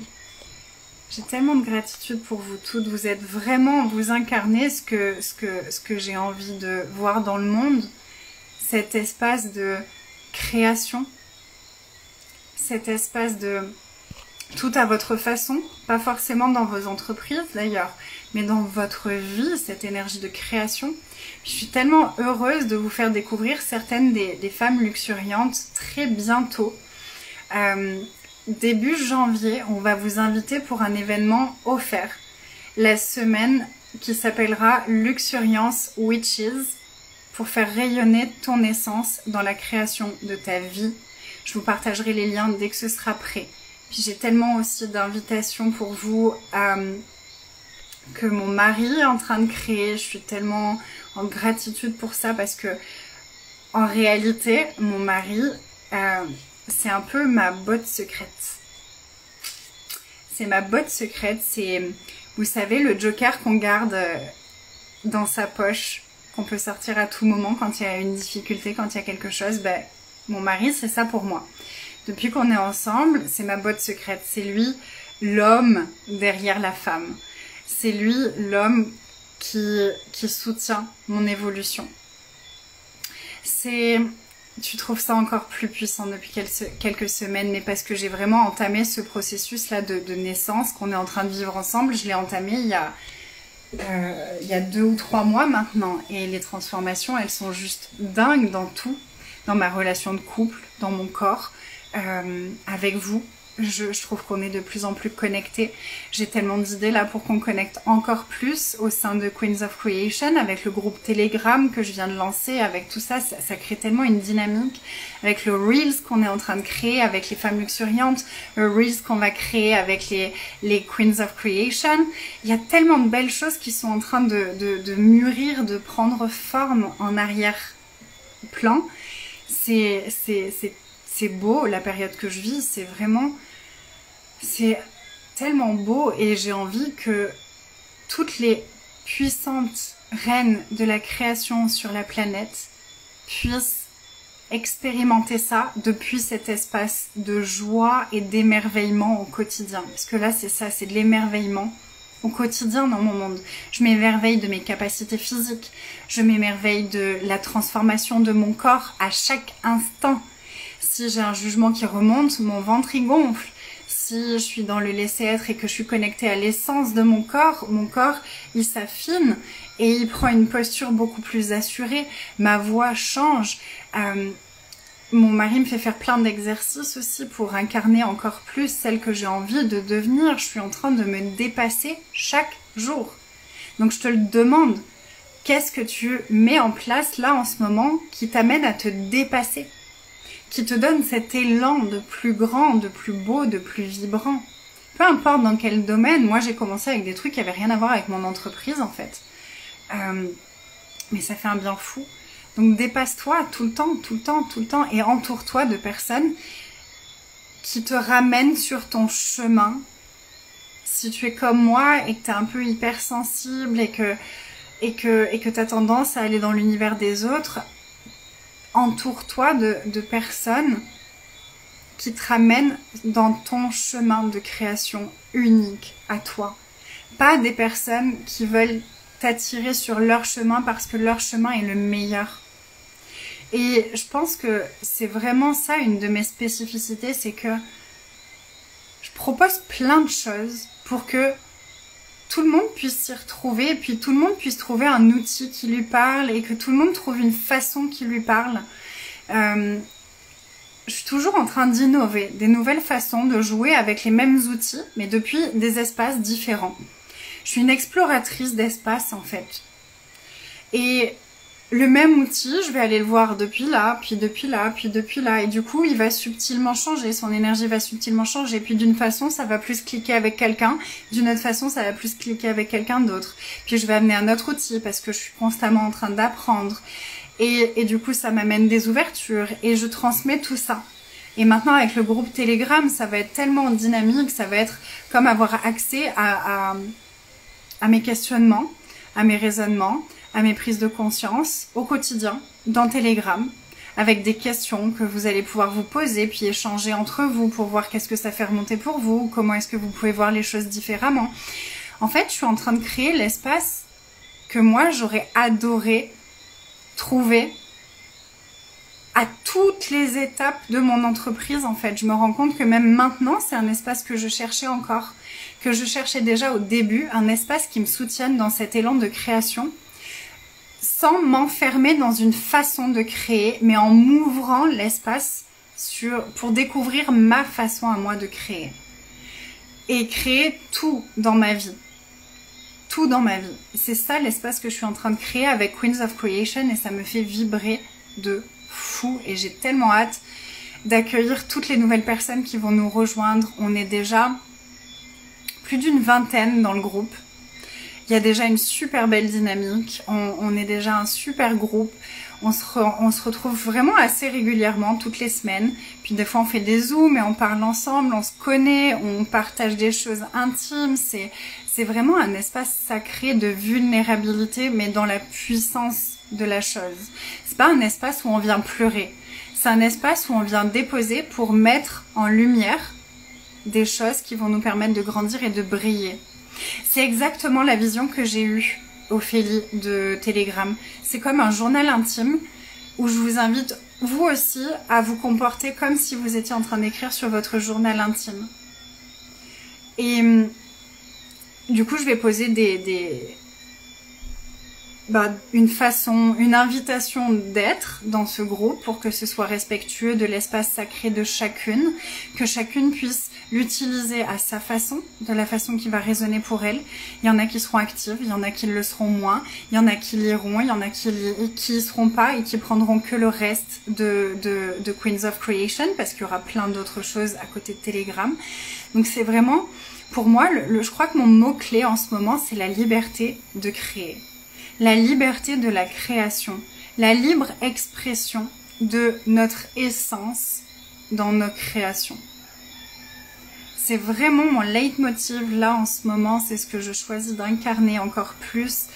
[SPEAKER 1] J'ai tellement de gratitude pour vous toutes. Vous êtes vraiment, vous incarnez ce que j'ai envie de voir dans le monde. Cet espace de création. Cet espace de tout à votre façon, pas forcément dans vos entreprises d'ailleurs, mais dans votre vie, cette énergie de création. Je suis tellement heureuse de vous faire découvrir certaines des femmes luxuriantes très bientôt. Début janvier, on va vous inviter pour un événement offert, la semaine qui s'appellera Luxuriance Witches, pour faire rayonner ton essence dans la création de ta vie. Je vous partagerai les liens dès que ce sera prêt. Puis j'ai tellement aussi d'invitations pour vous que mon mari est en train de créer. Je suis tellement en gratitude pour ça parce que en réalité, mon mari, c'est un peu ma botte secrète. C'est ma botte secrète. C'est, vous savez, le joker qu'on garde dans sa poche, qu'on peut sortir à tout moment quand il y a une difficulté, quand il y a quelque chose. Mon mari, c'est ça pour moi. Depuis qu'on est ensemble, c'est ma botte secrète. C'est lui, l'homme derrière la femme. C'est lui, l'homme qui soutient mon évolution. Tu trouves ça encore plus puissant depuis quelques semaines, mais parce que j'ai vraiment entamé ce processus-là de naissance qu'on est en train de vivre ensemble. Je l'ai entamé il y a 2 ou 3 mois maintenant. Et les transformations, elles sont juste dingues dans tout. Dans ma relation de couple, dans mon corps, avec vous. Je trouve qu'on est de plus en plus connectés. J'ai tellement d'idées là pour qu'on connecte encore plus au sein de Queens of Creation, avec le groupe Telegram que je viens de lancer, avec tout ça, ça crée tellement une dynamique, avec le Reels qu'on est en train de créer avec les femmes luxuriantes, le Reels qu'on va créer avec les Queens of Creation. Il y a tellement de belles choses qui sont en train de mûrir, de prendre forme en arrière-plan. C'est beau la période que je vis, c'est vraiment, tellement beau et j'ai envie que toutes les puissantes reines de la création sur la planète puissent expérimenter ça depuis cet espace de joie et d'émerveillement au quotidien. Parce que là, c'est ça, c'est de l'émerveillement au quotidien dans mon monde. Je m'émerveille de mes capacités physiques, je m'émerveille de la transformation de mon corps à chaque instant. Si j'ai un jugement qui remonte, mon ventre y gonfle. Si je suis dans le laisser-être et que je suis connectée à l'essence de mon corps, il s'affine et il prend une posture beaucoup plus assurée. Ma voix change. Mon mari me fait faire plein d'exercices aussi pour incarner encore plus celle que j'ai envie de devenir. Je suis en train de me dépasser chaque jour. Donc je te le demande, qu'est-ce que tu mets en place là en ce moment qui t'amène à te dépasser ? Qui te donne cet élan de plus grand, de plus beau, de plus vibrant. Peu importe dans quel domaine, moi j'ai commencé avec des trucs qui avaient rien à voir avec mon entreprise en fait. Mais ça fait un bien fou. Donc dépasse-toi tout le temps, tout le temps, tout le temps et entoure-toi de personnes qui te ramènent sur ton chemin. Si tu es comme moi et que tu es un peu hypersensible et que tu as tendance à aller dans l'univers des autres, entoure-toi de personnes qui te ramènent dans ton chemin de création unique à toi. Pas des personnes qui veulent t'attirer sur leur chemin parce que leur chemin est le meilleur. Et je pense que c'est vraiment ça une de mes spécificités, c'est que je propose plein de choses pour que tout le monde puisse s'y retrouver et puis tout le monde puisse trouver un outil qui lui parle et que tout le monde trouve une façon qui lui parle. Je suis toujours en train d'innover, des nouvelles façons de jouer avec les mêmes outils, mais depuis des espaces différents. Je suis une exploratrice d'espace en fait. Et le même outil, je vais aller le voir depuis là, puis depuis là, puis depuis là. Et du coup, il va subtilement changer, son énergie va subtilement changer. Puis d'une façon, ça va plus cliquer avec quelqu'un. D'une autre façon, ça va plus cliquer avec quelqu'un d'autre. Puis je vais amener un autre outil parce que je suis constamment en train d'apprendre. Et du coup, ça m'amène des ouvertures. Et je transmets tout ça. Et maintenant, avec le groupe Telegram, ça va être tellement dynamique. Ça va être comme avoir accès à mes questionnements, à mes raisonnements, à mes prises de conscience au quotidien dans Telegram avec des questions que vous allez pouvoir vous poser puis échanger entre vous pour voir qu'est-ce que ça fait remonter pour vous, comment est-ce que vous pouvez voir les choses différemment. En fait, je suis en train de créer l'espace que moi j'aurais adoré trouver à toutes les étapes de mon entreprise en fait. Je me rends compte que même maintenant, c'est un espace que je cherchais encore, que je cherchais déjà au début, un espace qui me soutienne dans cet élan de création sans m'enfermer dans une façon de créer, mais en m'ouvrant l'espace pour découvrir ma façon à moi de créer. Et créer tout dans ma vie. Tout dans ma vie. C'est ça l'espace que je suis en train de créer avec Queens of Creation et ça me fait vibrer de fou. Et j'ai tellement hâte d'accueillir toutes les nouvelles personnes qui vont nous rejoindre. On est déjà plus d'une vingtaine dans le groupe. Il y a déjà une super belle dynamique, on est déjà un super groupe, on se retrouve vraiment assez régulièrement toutes les semaines, puis des fois on fait des zooms et on parle ensemble, on se connaît, on partage des choses intimes, c'est vraiment un espace sacré de vulnérabilité mais dans la puissance de la chose. C'est pas un espace où on vient pleurer, c'est un espace où on vient déposer pour mettre en lumière des choses qui vont nous permettre de grandir et de briller. C'est exactement la vision que j'ai eue, Ophélie, de Telegram. C'est comme un journal intime où je vous invite, vous aussi, à vous comporter comme si vous étiez en train d'écrire sur votre journal intime. Et du coup, je vais poser une invitation d'être dans ce groupe pour que ce soit respectueux de l'espace sacré de chacune, que chacune puisse l'utiliser à sa façon, de la façon qui va résonner pour elle. Il y en a qui seront actives, il y en a qui le seront moins, il y en a qui liront, il y en a qui y seront pas et qui prendront que le reste de Queens of Creation parce qu'il y aura plein d'autres choses à côté de Telegram. Donc c'est vraiment, pour moi, je crois que mon mot-clé en ce moment, c'est la liberté de créer. La liberté de la création, la libre expression de notre essence dans nos créations. c'est vraiment mon leitmotiv là en ce moment, c'est ce que je choisis d'incarner encore plus.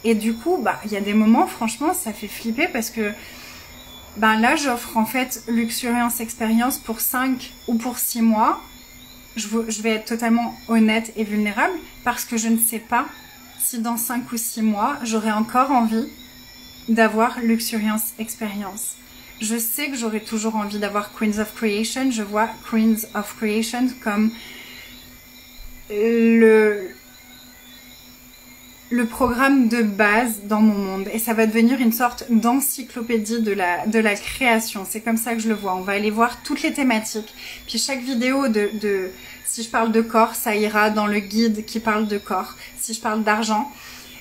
[SPEAKER 1] Et du coup, il y a des moments, franchement, ça fait flipper parce que là, j'offre en fait Luxuriance Expérience pour 5 ou pour 6 mois. Je vais être totalement honnête et vulnérable parce que je ne sais pas si dans 5 ou 6 mois, j'aurai encore envie d'avoir Luxuriance Expérience. Je sais que j'aurai toujours envie d'avoir Queens of Creation. Je vois Queens of Creation comme le programme de base dans mon monde. Et ça va devenir une sorte d'encyclopédie de la création. C'est comme ça que je le vois. On va aller voir toutes les thématiques. Puis chaque vidéo si je parle de corps, ça ira dans le guide qui parle de corps. Si je parle d'argent,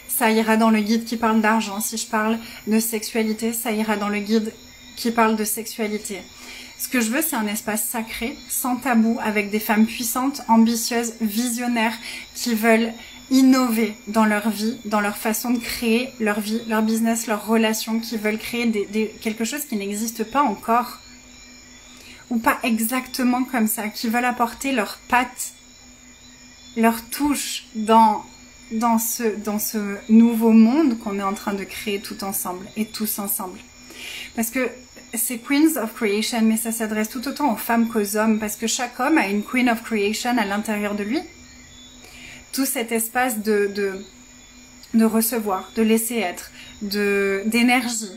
[SPEAKER 1] ça ira dans le guide qui parle d'argent. Si je parle de sexualité, ça ira dans le guide qui parle de sexualité. Ce que je veux, c'est un espace sacré, sans tabou, avec des femmes puissantes, ambitieuses, visionnaires, qui veulent innover dans leur vie, dans leur façon de créer leur vie, leur business, leurs relations, qui veulent créer quelque chose qui n'existe pas encore, ou pas exactement comme ça, qui veulent apporter leur patte, leur touche dans ce nouveau monde qu'on est en train de créer tout ensemble et tous ensemble. Parce que c'est Queens of Creation, mais ça s'adresse tout autant aux femmes qu'aux hommes, parce que chaque homme a une Queen of Creation à l'intérieur de lui. Tout cet espace de recevoir, de laisser être, d'énergie,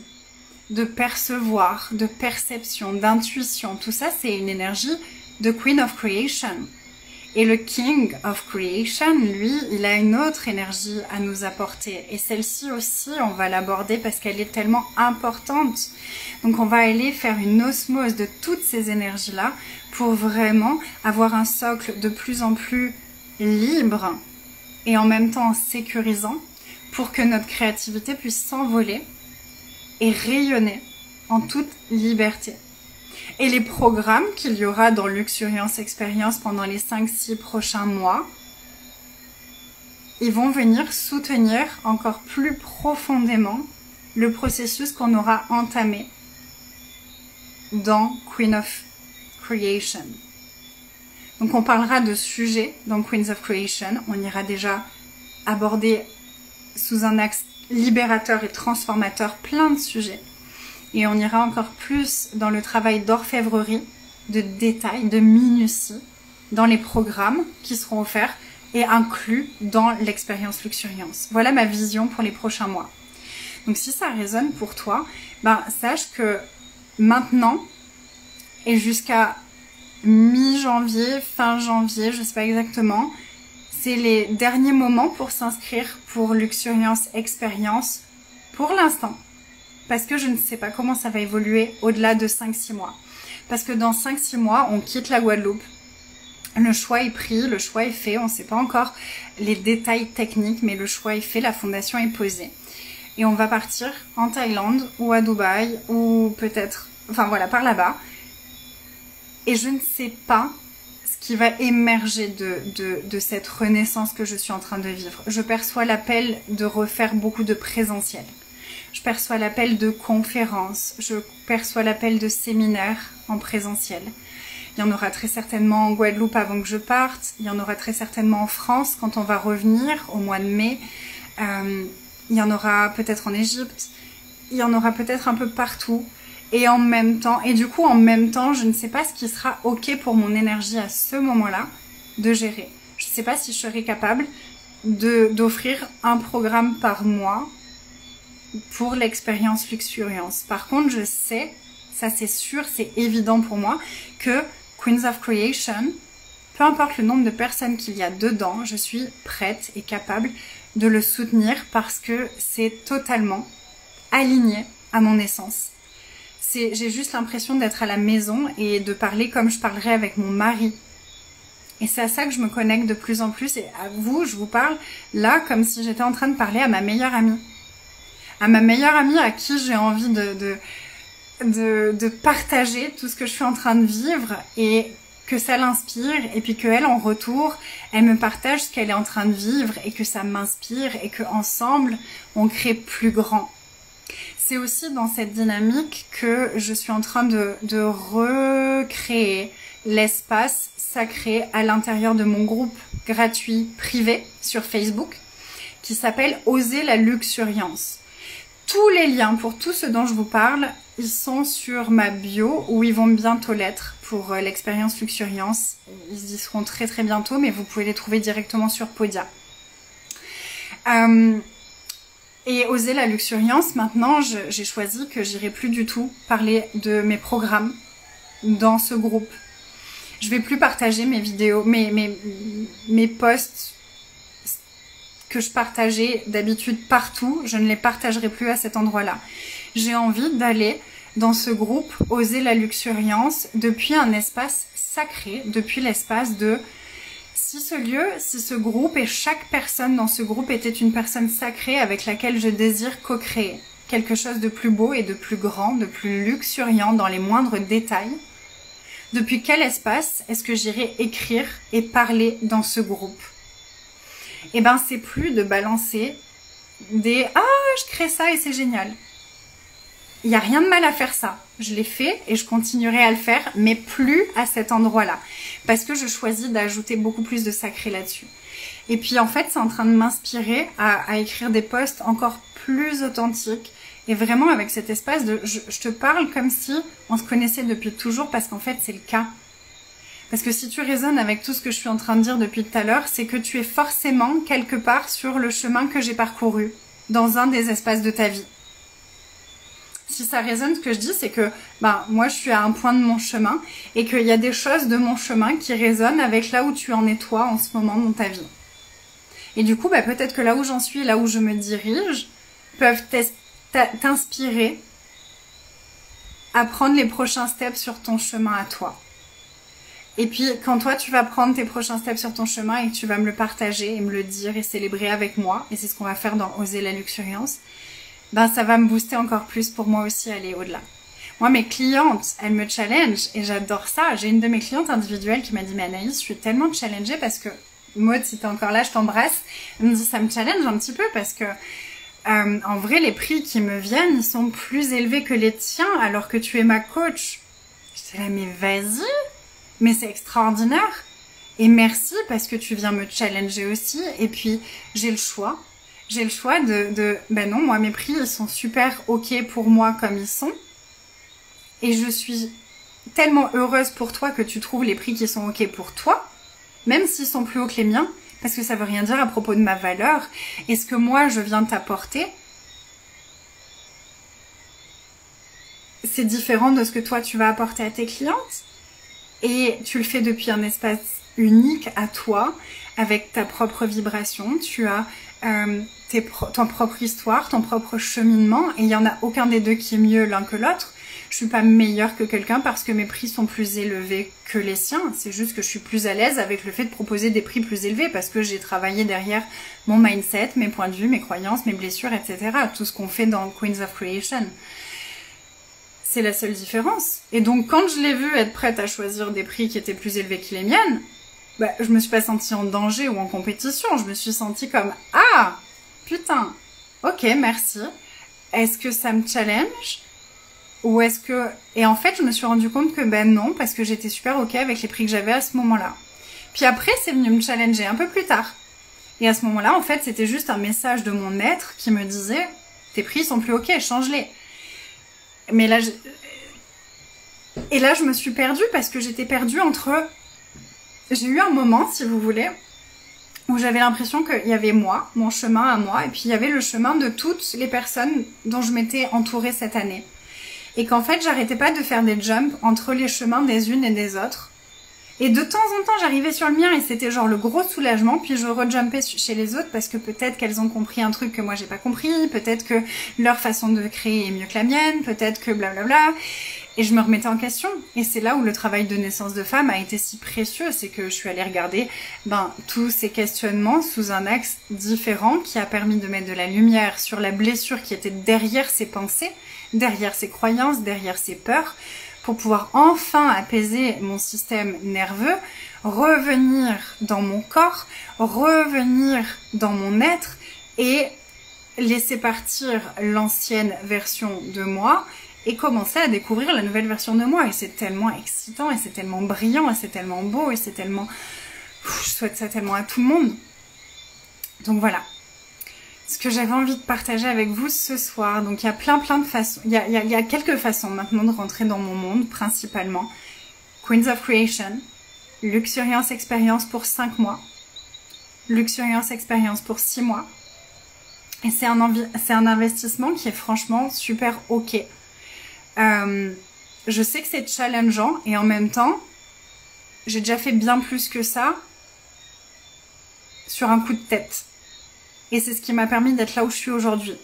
[SPEAKER 1] de percevoir, de perception, d'intuition, tout ça c'est une énergie de Queen of Creation. Et le King of Creation, lui, il a une autre énergie à nous apporter. Et celle-ci aussi, on va l'aborder parce qu'elle est tellement importante. Donc on va aller faire une osmose de toutes ces énergies-là pour vraiment avoir un socle de plus en plus libre et en même temps sécurisant pour que notre créativité puisse s'envoler et rayonner en toute liberté. Et les programmes qu'il y aura dans Luxuriance Expérience pendant les 5-6 prochains mois, ils vont venir soutenir encore plus profondément le processus qu'on aura entamé dans Queen of Creation. Donc on parlera de sujets dans Queens of Creation, on ira déjà aborder sous un axe libérateur et transformateur plein de sujets. Et on ira encore plus dans le travail d'orfèvrerie, de détails, de minutie, dans les programmes qui seront offerts et inclus dans l'expérience Luxuriance. Voilà ma vision pour les prochains mois. Donc si ça résonne pour toi, sache que maintenant et jusqu'à mi-janvier, fin janvier, je ne sais pas exactement, c'est les derniers moments pour s'inscrire pour Luxuriance Expérience pour l'instant. Parce que je ne sais pas comment ça va évoluer au-delà de 5-6 mois. Parce que dans 5-6 mois, on quitte la Guadeloupe. Le choix est pris, le choix est fait. On ne sait pas encore les détails techniques, mais le choix est fait, la fondation est posée. Et on va partir en Thaïlande ou à Dubaï ou peut-être, par là-bas. Et je ne sais pas ce qui va émerger de cette renaissance que je suis en train de vivre. Je perçois l'appel de refaire beaucoup de présentiel. Je perçois l'appel de conférences, je perçois l'appel de séminaires en présentiel. Il y en aura très certainement en Guadeloupe avant que je parte, il y en aura très certainement en France quand on va revenir au mois de mai, il y en aura peut-être en Égypte, il y en aura peut-être un peu partout. Et en même temps, je ne sais pas ce qui sera ok pour mon énergie à ce moment-là de gérer. Je ne sais pas si je serai capable d'offrir un programme par mois pour l'expérience Luxuriance. Par contre, je sais, ça c'est sûr, c'est évident pour moi, que Queens of Creation, peu importe le nombre de personnes qu'il y a dedans, je suis prête et capable de le soutenir parce que c'est totalement aligné à mon essence. J'ai juste l'impression d'être à la maison et de parler comme je parlerais avec mon mari. Et c'est à ça que je me connecte de plus en plus. Et à vous, je vous parle là comme si j'étais en train de parler à ma meilleure amie. À ma meilleure amie à qui j'ai envie de partager tout ce que je suis en train de vivre et que ça l'inspire. Et puis qu'elle, en retour, elle me partage ce qu'elle est en train de vivre et que ça m'inspire et qu'ensemble, on crée plus grand. C'est aussi dans cette dynamique que je suis en train de recréer l'espace sacré à l'intérieur de mon groupe gratuit privé sur Facebook qui s'appelle Oser la luxuriance. Tous les liens pour tout ce dont je vous parle, ils sont sur ma bio ou ils vont bientôt l'être pour l'expérience luxuriance. Ils y seront très très bientôt, mais vous pouvez les trouver directement sur Podia. Et Oser la luxuriance, maintenant, j'ai choisi que j'irai plus du tout parler de mes programmes dans ce groupe. Je vais plus partager mes vidéos, mes posts que je partageais d'habitude partout, je ne les partagerai plus à cet endroit-là. J'ai envie d'aller dans ce groupe Oser la luxuriance depuis un espace sacré, depuis l'espace de si ce lieu, si ce groupe et chaque personne dans ce groupe était une personne sacrée avec laquelle je désire co-créer quelque chose de plus beau et de plus grand, de plus luxuriant dans les moindres détails. Depuis quel espace est-ce que j'irai écrire et parler dans ce groupe? Eh ben, c'est plus de balancer des « Ah, je crée ça et c'est génial ». Il n'y a rien de mal à faire ça. Je l'ai fait et je continuerai à le faire, mais plus à cet endroit-là. Parce que je choisis d'ajouter beaucoup plus de sacré là-dessus. Et puis en fait, c'est en train de m'inspirer à écrire des posts encore plus authentiques. Et vraiment avec cet espace de... Je te parle comme si on se connaissait depuis toujours, parce qu'en fait, c'est le cas. Parce que si tu résonnes avec tout ce que je suis en train de dire depuis tout à l'heure, c'est que tu es forcément quelque part sur le chemin que j'ai parcouru, dans un des espaces de ta vie. Si ça résonne, ce que je dis, c'est que moi, je suis à un point de mon chemin et qu'il y a des choses de mon chemin qui résonnent avec là où tu en es toi en ce moment dans ta vie. Et du coup, peut-être que là où j'en suis, là où je me dirige, peuvent t'inspirer à prendre les prochains steps sur ton chemin à toi. Et puis, quand toi, tu vas prendre tes prochains steps sur ton chemin et que tu vas me le partager et me le dire et célébrer avec moi, et c'est ce qu'on va faire dans Oser la luxuriance, ça va me booster encore plus pour moi aussi aller au-delà. Moi, mes clientes, elles me challengent et j'adore ça. J'ai une de mes clientes individuelles qui m'a dit « Mais Anaïs, je suis tellement challengée parce que... » Maud, si t'es encore là, je t'embrasse. Elle me dit « Ça me challenge un petit peu parce que... » en vrai, les prix qui me viennent, ils sont plus élevés que les tiens alors que tu es ma coach. J'étais là « Mais vas-y !» Mais c'est extraordinaire. Et merci parce que tu viens me challenger aussi. Et puis, j'ai le choix. J'ai le choix non, moi, mes prix, ils sont super OK pour moi comme ils sont. Et je suis tellement heureuse pour toi que tu trouves les prix qui sont OK pour toi, même s'ils sont plus hauts que les miens, parce que ça veut rien dire à propos de ma valeur. Et ce que moi, je viens t'apporter, c'est différent de ce que toi, tu vas apporter à tes clientes. Et tu le fais depuis un espace unique à toi, avec ta propre vibration. Tu as ton propre histoire, ton propre cheminement, et il n'y en a aucun des deux qui est mieux l'un que l'autre. Je suis pas meilleure que quelqu'un parce que mes prix sont plus élevés que les siens. C'est juste que je suis plus à l'aise avec le fait de proposer des prix plus élevés parce que j'ai travaillé derrière mon mindset, mes points de vue, mes croyances, mes blessures, etc. Tout ce qu'on fait dans Queens of Creation. C'est la seule différence. Et donc, quand je l'ai vue être prête à choisir des prix qui étaient plus élevés que les miennes, je me suis pas sentie en danger ou en compétition. Je me suis sentie comme « Ah, putain, ok, merci. Est-ce que ça me challenge ? Ou est-ce que... » Et en fait, je me suis rendu compte que non, parce que j'étais super ok avec les prix que j'avais à ce moment-là. Puis après, c'est venu me challenger un peu plus tard. Et à ce moment-là, en fait, c'était juste un message de mon être qui me disait « Tes prix sont plus ok, change-les. » Mais là, je me suis perdue parce que j'étais perdue entre... J'ai eu un moment, si vous voulez, où j'avais l'impression qu'il y avait moi, mon chemin à moi, et puis il y avait le chemin de toutes les personnes dont je m'étais entourée cette année. Et qu'en fait, j'arrêtais pas de faire des jumps entre les chemins des unes et des autres. Et de temps en temps, j'arrivais sur le mien et c'était genre le gros soulagement, puis je rejumpais chez les autres parce que peut-être qu'elles ont compris un truc que moi j'ai pas compris, peut-être que leur façon de créer est mieux que la mienne, peut-être que blablabla. Et je me remettais en question. Et c'est là où le travail de naissance de femme a été si précieux, c'est que je suis allée regarder tous ces questionnements sous un axe différent qui a permis de mettre de la lumière sur la blessure qui était derrière ces pensées, derrière ces croyances, derrière ces peurs, pour pouvoir enfin apaiser mon système nerveux, revenir dans mon corps, revenir dans mon être et laisser partir l'ancienne version de moi et commencer à découvrir la nouvelle version de moi. Et c'est tellement excitant, et c'est tellement brillant, et c'est tellement beau, et c'est tellement... je souhaite ça tellement à tout le monde. Donc voilà. Ce que j'avais envie de partager avec vous ce soir. Donc il y a plein de façons. Il y a quelques façons maintenant de rentrer dans mon monde, principalement. Queens of Creation, Luxuriance Expérience pour 5 mois, Luxuriance Expérience pour 6 mois. Et c'est un investissement qui est franchement super ok. Je sais que c'est challengeant et en même temps, j'ai déjà fait bien plus que ça sur un coup de tête. Et c'est ce qui m'a permis d'être là où je suis aujourd'hui.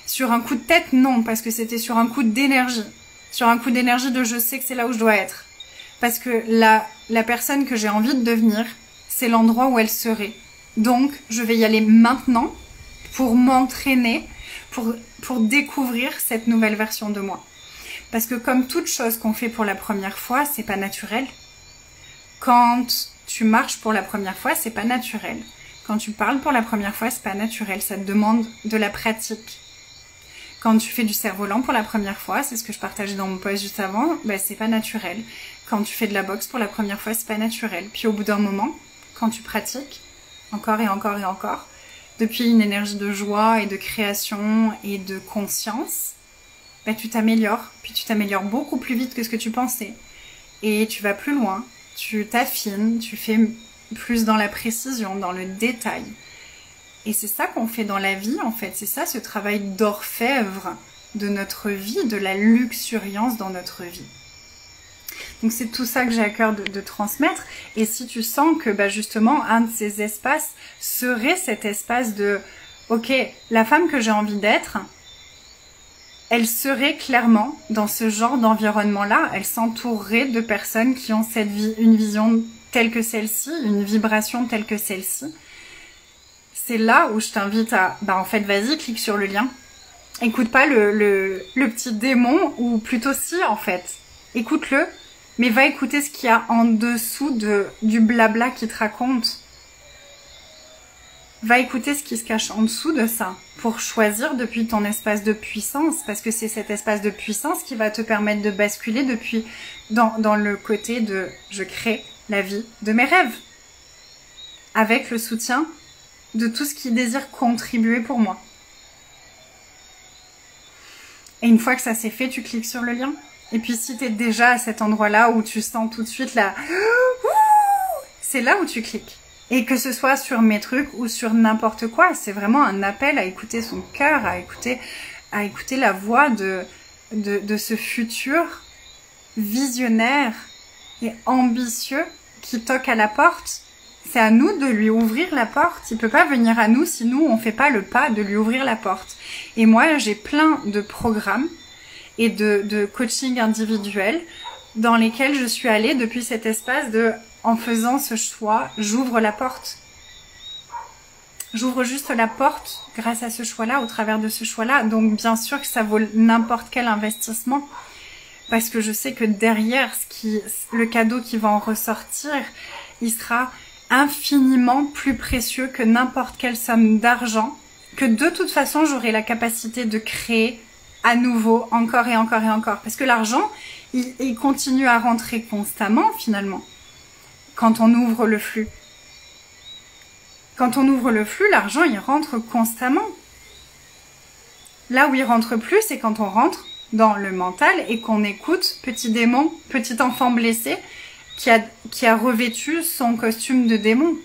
[SPEAKER 1] Sur un coup de tête, non, parce que c'était sur un coup d'énergie. Sur un coup d'énergie de je sais que c'est là où je dois être. Parce que la personne que j'ai envie de devenir, c'est l'endroit où elle serait. Donc, je vais y aller maintenant pour m'entraîner, pour découvrir cette nouvelle version de moi. Parce que comme toute chose qu'on fait pour la première fois, c'est pas naturel. Quand tu marches pour la première fois, c'est pas naturel. Quand tu parles pour la première fois, c'est pas naturel, ça te demande de la pratique. Quand tu fais du cerf-volant pour la première fois, c'est ce que je partageais dans mon post juste avant, ben c'est pas naturel. Quand tu fais de la boxe pour la première fois, c'est pas naturel. Puis au bout d'un moment, quand tu pratiques, encore et encore et encore, depuis une énergie de joie et de création et de conscience, ben tu t'améliores. Puis tu t'améliores beaucoup plus vite que ce que tu pensais. Et tu vas plus loin, tu t'affines, tu fais plus dans la précision, dans le détail. Et c'est ça qu'on fait dans la vie, en fait. C'est ça, ce travail d'orfèvre de notre vie, de la luxuriance dans notre vie. Donc c'est tout ça que j'ai à cœur de transmettre. Et si tu sens que bah, justement, un de ces espaces serait cet espace de « Ok, la femme que j'ai envie d'être, elle serait clairement dans ce genre d'environnement-là. Elle s'entourerait de personnes qui ont une vision telle que celle-ci, une vibration telle que celle-ci. » C'est là où je t'invite à, bah en fait, vas-y, clique sur le lien. Écoute pas le petit démon, ou plutôt si, en fait. Écoute-le, mais va écouter ce qu'il y a en dessous du blabla qui te raconte. Va écouter ce qui se cache en dessous de ça, pour choisir depuis ton espace de puissance, parce que c'est cet espace de puissance qui va te permettre de basculer depuis dans le côté de « je crée la vie de mes rêves », avec le soutien de tout ce qui désire contribuer pour moi. Et une fois que ça c'est fait, tu cliques sur le lien. Et puis si tu es déjà à cet endroit-là où tu sens tout de suite la... c'est là où tu cliques. Et que ce soit sur mes trucs ou sur n'importe quoi, c'est vraiment un appel à écouter son cœur, à écouter la voix de ce futur visionnaire et ambitieux qui toque à la porte. C'est à nous de lui ouvrir la porte. Il peut pas venir à nous si nous, on fait pas le pas de lui ouvrir la porte. Et moi, j'ai plein de programmes et de coaching individuel dans lesquels je suis allée depuis cet espace de, en faisant ce choix, j'ouvre la porte. J'ouvre juste la porte grâce à ce choix-là, au travers de ce choix-là. Donc, bien sûr que ça vaut n'importe quel investissement. Parce que je sais que derrière, le cadeau qui va en ressortir, il sera infiniment plus précieux que n'importe quelle somme d'argent, que de toute façon j'aurai la capacité de créer à nouveau, encore et encore et encore. Parce que l'argent, il continue à rentrer constamment finalement, quand on ouvre le flux. Quand on ouvre le flux, l'argent il rentre constamment. Là où il rentre plus, c'est quand on rentre dans le mental et qu'on écoute petit démon, petit enfant blessé, qui a revêtu son costume de démon.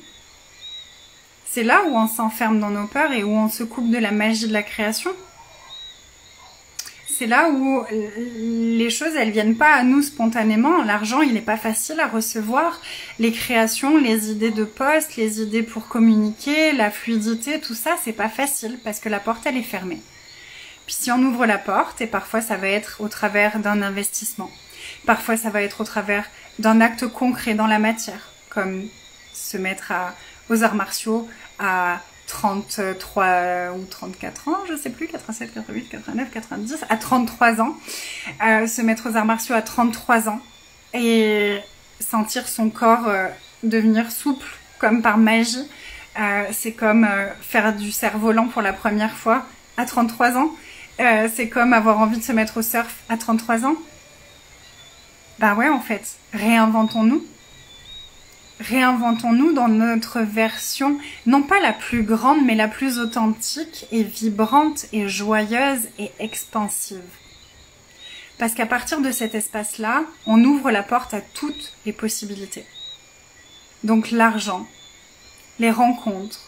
[SPEAKER 1] C'est là où on s'enferme dans nos peurs et où on se coupe de la magie de la création. C'est là où les choses, elles viennent pas à nous spontanément. L'argent, il n'est pas facile à recevoir. Les créations, les idées de poste, les idées pour communiquer, la fluidité, tout ça, c'est pas facile parce que la porte, elle est fermée. Puis si on ouvre la porte, et parfois ça va être au travers d'un investissement, parfois ça va être au travers d'un acte concret dans la matière, comme se mettre aux arts martiaux à 33 ou 34 ans, je sais plus, 87, 88, 89, 90, à 33 ans, se mettre aux arts martiaux à 33 ans et sentir son corps devenir souple comme par magie. C'est comme faire du cerf-volant pour la première fois à 33 ans. C'est comme avoir envie de se mettre au surf à 33 ans. Bah ouais, en fait, réinventons-nous. Réinventons-nous dans notre version, non pas la plus grande, mais la plus authentique et vibrante et joyeuse et expansive. Parce qu'à partir de cet espace-là, on ouvre la porte à toutes les possibilités. Donc l'argent, les rencontres,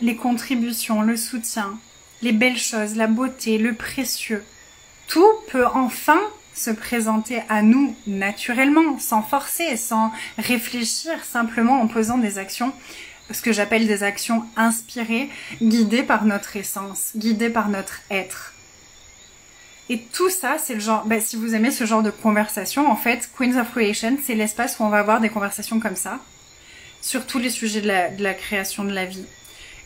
[SPEAKER 1] les contributions, le soutien, les belles choses, la beauté, le précieux, tout peut enfin se présenter à nous naturellement, sans forcer, sans réfléchir, simplement en posant des actions, ce que j'appelle des actions inspirées, guidées par notre essence, guidées par notre être. Et tout ça, c'est le genre, si vous aimez ce genre de conversation, en fait, Queens of Creation, c'est l'espace où on va avoir des conversations comme ça, sur tous les sujets de la création de la vie.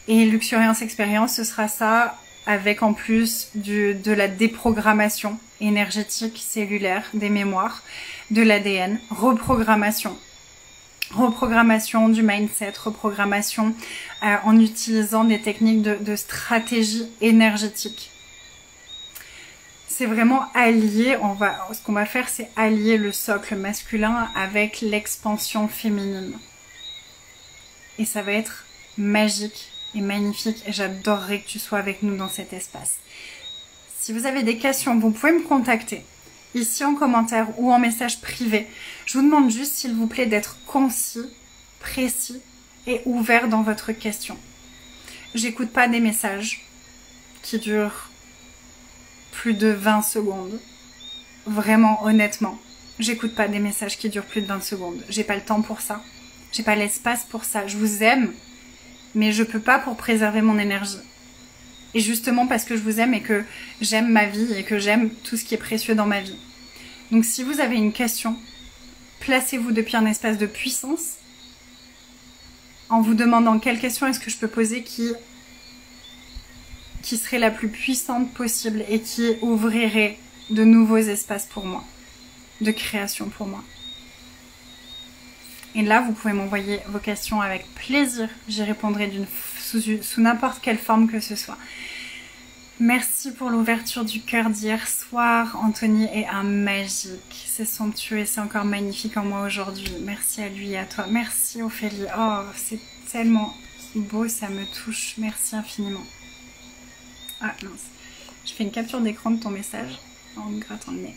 [SPEAKER 1] Et Luxuriance Expérience, ce sera ça, avec en plus de la déprogrammation énergétique, cellulaire, des mémoires, de l'ADN, reprogrammation du mindset, reprogrammation en utilisant des techniques de stratégie énergétique. C'est vraiment allier, ce qu'on va faire, c'est allier le socle masculin avec l'expansion féminine. Et ça va être magique et magnifique et j'adorerais que tu sois avec nous dans cet espace. Si vous avez des questions, vous pouvez me contacter ici en commentaire ou en message privé. Je vous demande juste, s'il vous plaît, d'être concis, précis et ouvert dans votre question. J'écoute pas des messages qui durent plus de 20 secondes. Vraiment, honnêtement, j'écoute pas des messages qui durent plus de 20 secondes. J'ai pas le temps pour ça. J'ai pas l'espace pour ça. Je vous aime, mais je peux pas pour préserver mon énergie. Et justement parce que je vous aime et que j'aime ma vie et que j'aime tout ce qui est précieux dans ma vie. Donc si vous avez une question, placez-vous depuis un espace de puissance en vous demandant quelle question est-ce que je peux poser qui serait la plus puissante possible et qui ouvrirait de nouveaux espaces pour moi, de création pour moi. Et là, vous pouvez m'envoyer vos questions avec plaisir. J'y répondrai sous n'importe quelle forme que ce soit. Merci pour l'ouverture du cœur d'hier soir. Anthony est un magique. C'est somptueux et c'est encore magnifique en moi aujourd'hui. Merci à lui et à toi. Merci Ophélie. Oh, c'est tellement beau, ça me touche. Merci infiniment. Ah mince. Je fais une capture d'écran de ton message en me grattant le nez.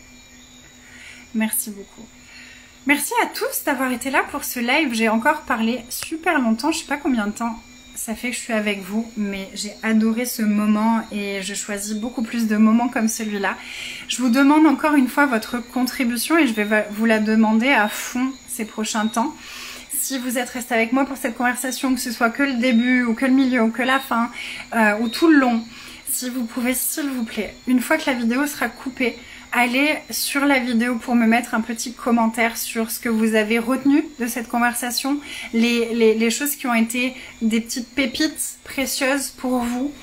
[SPEAKER 1] Merci beaucoup. Merci à tous d'avoir été là pour ce live. J'ai encore parlé super longtemps, je sais pas combien de temps ça fait que je suis avec vous, mais j'ai adoré ce moment et je choisis beaucoup plus de moments comme celui-là. Je vous demande encore une fois votre contribution et je vais vous la demander à fond ces prochains temps. Si vous êtes resté avec moi pour cette conversation, que ce soit que le début ou que le milieu ou que la fin ou tout le long, si vous pouvez s'il vous plaît, une fois que la vidéo sera coupée, allez sur la vidéo pour me mettre un petit commentaire sur ce que vous avez retenu de cette conversation, les choses qui ont été des petites pépites précieuses pour vous,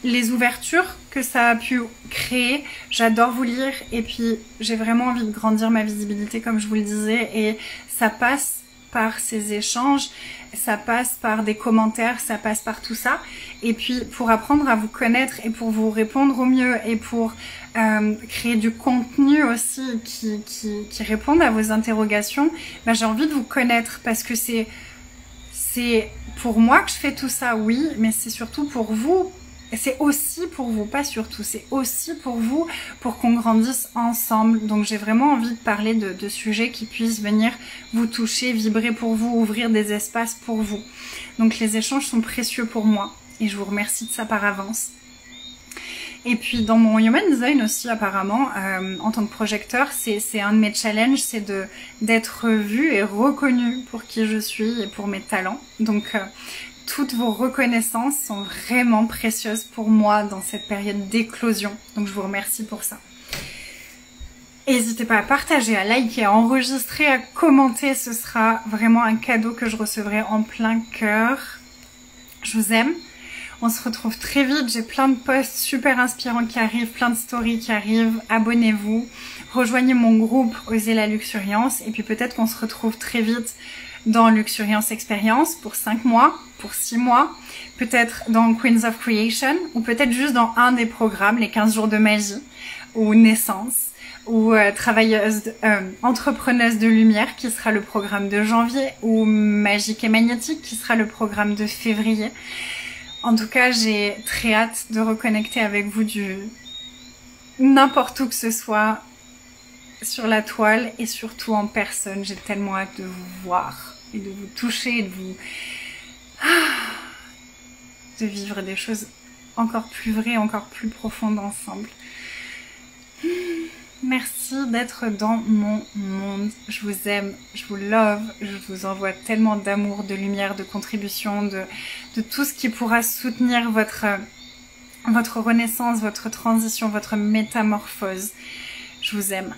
[SPEAKER 1] les ouvertures que ça a pu créer. J'adore vous lire et puis j'ai vraiment envie de grandir ma visibilité comme je vous le disais et ça passe par ces échanges, ça passe par des commentaires, ça passe par tout ça. Et puis pour apprendre à vous connaître et pour vous répondre au mieux et pour créer du contenu aussi qui réponde à vos interrogations, ben, j'ai envie de vous connaître parce que c'est pour moi que je fais tout ça, oui, mais c'est surtout pour vous. C'est aussi pour vous, pas surtout, c'est aussi pour vous, pour qu'on grandisse ensemble. Donc j'ai vraiment envie de parler de sujets qui puissent venir vous toucher, vibrer pour vous, ouvrir des espaces pour vous. Donc les échanges sont précieux pour moi et je vous remercie de ça par avance. Et puis dans mon Human Design aussi apparemment, en tant que projecteur, c'est un de mes challenges, c'est d'être vu et reconnu pour qui je suis et pour mes talents. Donc toutes vos reconnaissances sont vraiment précieuses pour moi dans cette période d'éclosion. Donc je vous remercie pour ça. N'hésitez pas à partager, à liker, à enregistrer, à commenter. Ce sera vraiment un cadeau que je recevrai en plein cœur. Je vous aime. On se retrouve très vite. J'ai plein de posts super inspirants qui arrivent, plein de stories qui arrivent. Abonnez-vous. Rejoignez mon groupe Osez la Luxuriance. Et puis peut-être qu'on se retrouve très vite dans Luxuriance Expérience pour 5 mois, pour 6 mois, peut-être dans Queens of Creation, ou peut-être juste dans un des programmes, les 15 jours de magie, ou Naissance, ou Entrepreneuse de lumière, qui sera le programme de janvier, ou Magique et magnétique, qui sera le programme de février. En tout cas, j'ai très hâte de reconnecter avec vous n'importe où que ce soit, sur la toile et surtout en personne. J'ai tellement hâte de vous voir et de vous toucher et de vivre des choses encore plus vraies, encore plus profondes ensemble. Merci d'être dans mon monde. Je vous aime, je vous love, je vous envoie tellement d'amour, de lumière, de contribution, de tout ce qui pourra soutenir votre renaissance, votre transition, votre métamorphose. Je vous aime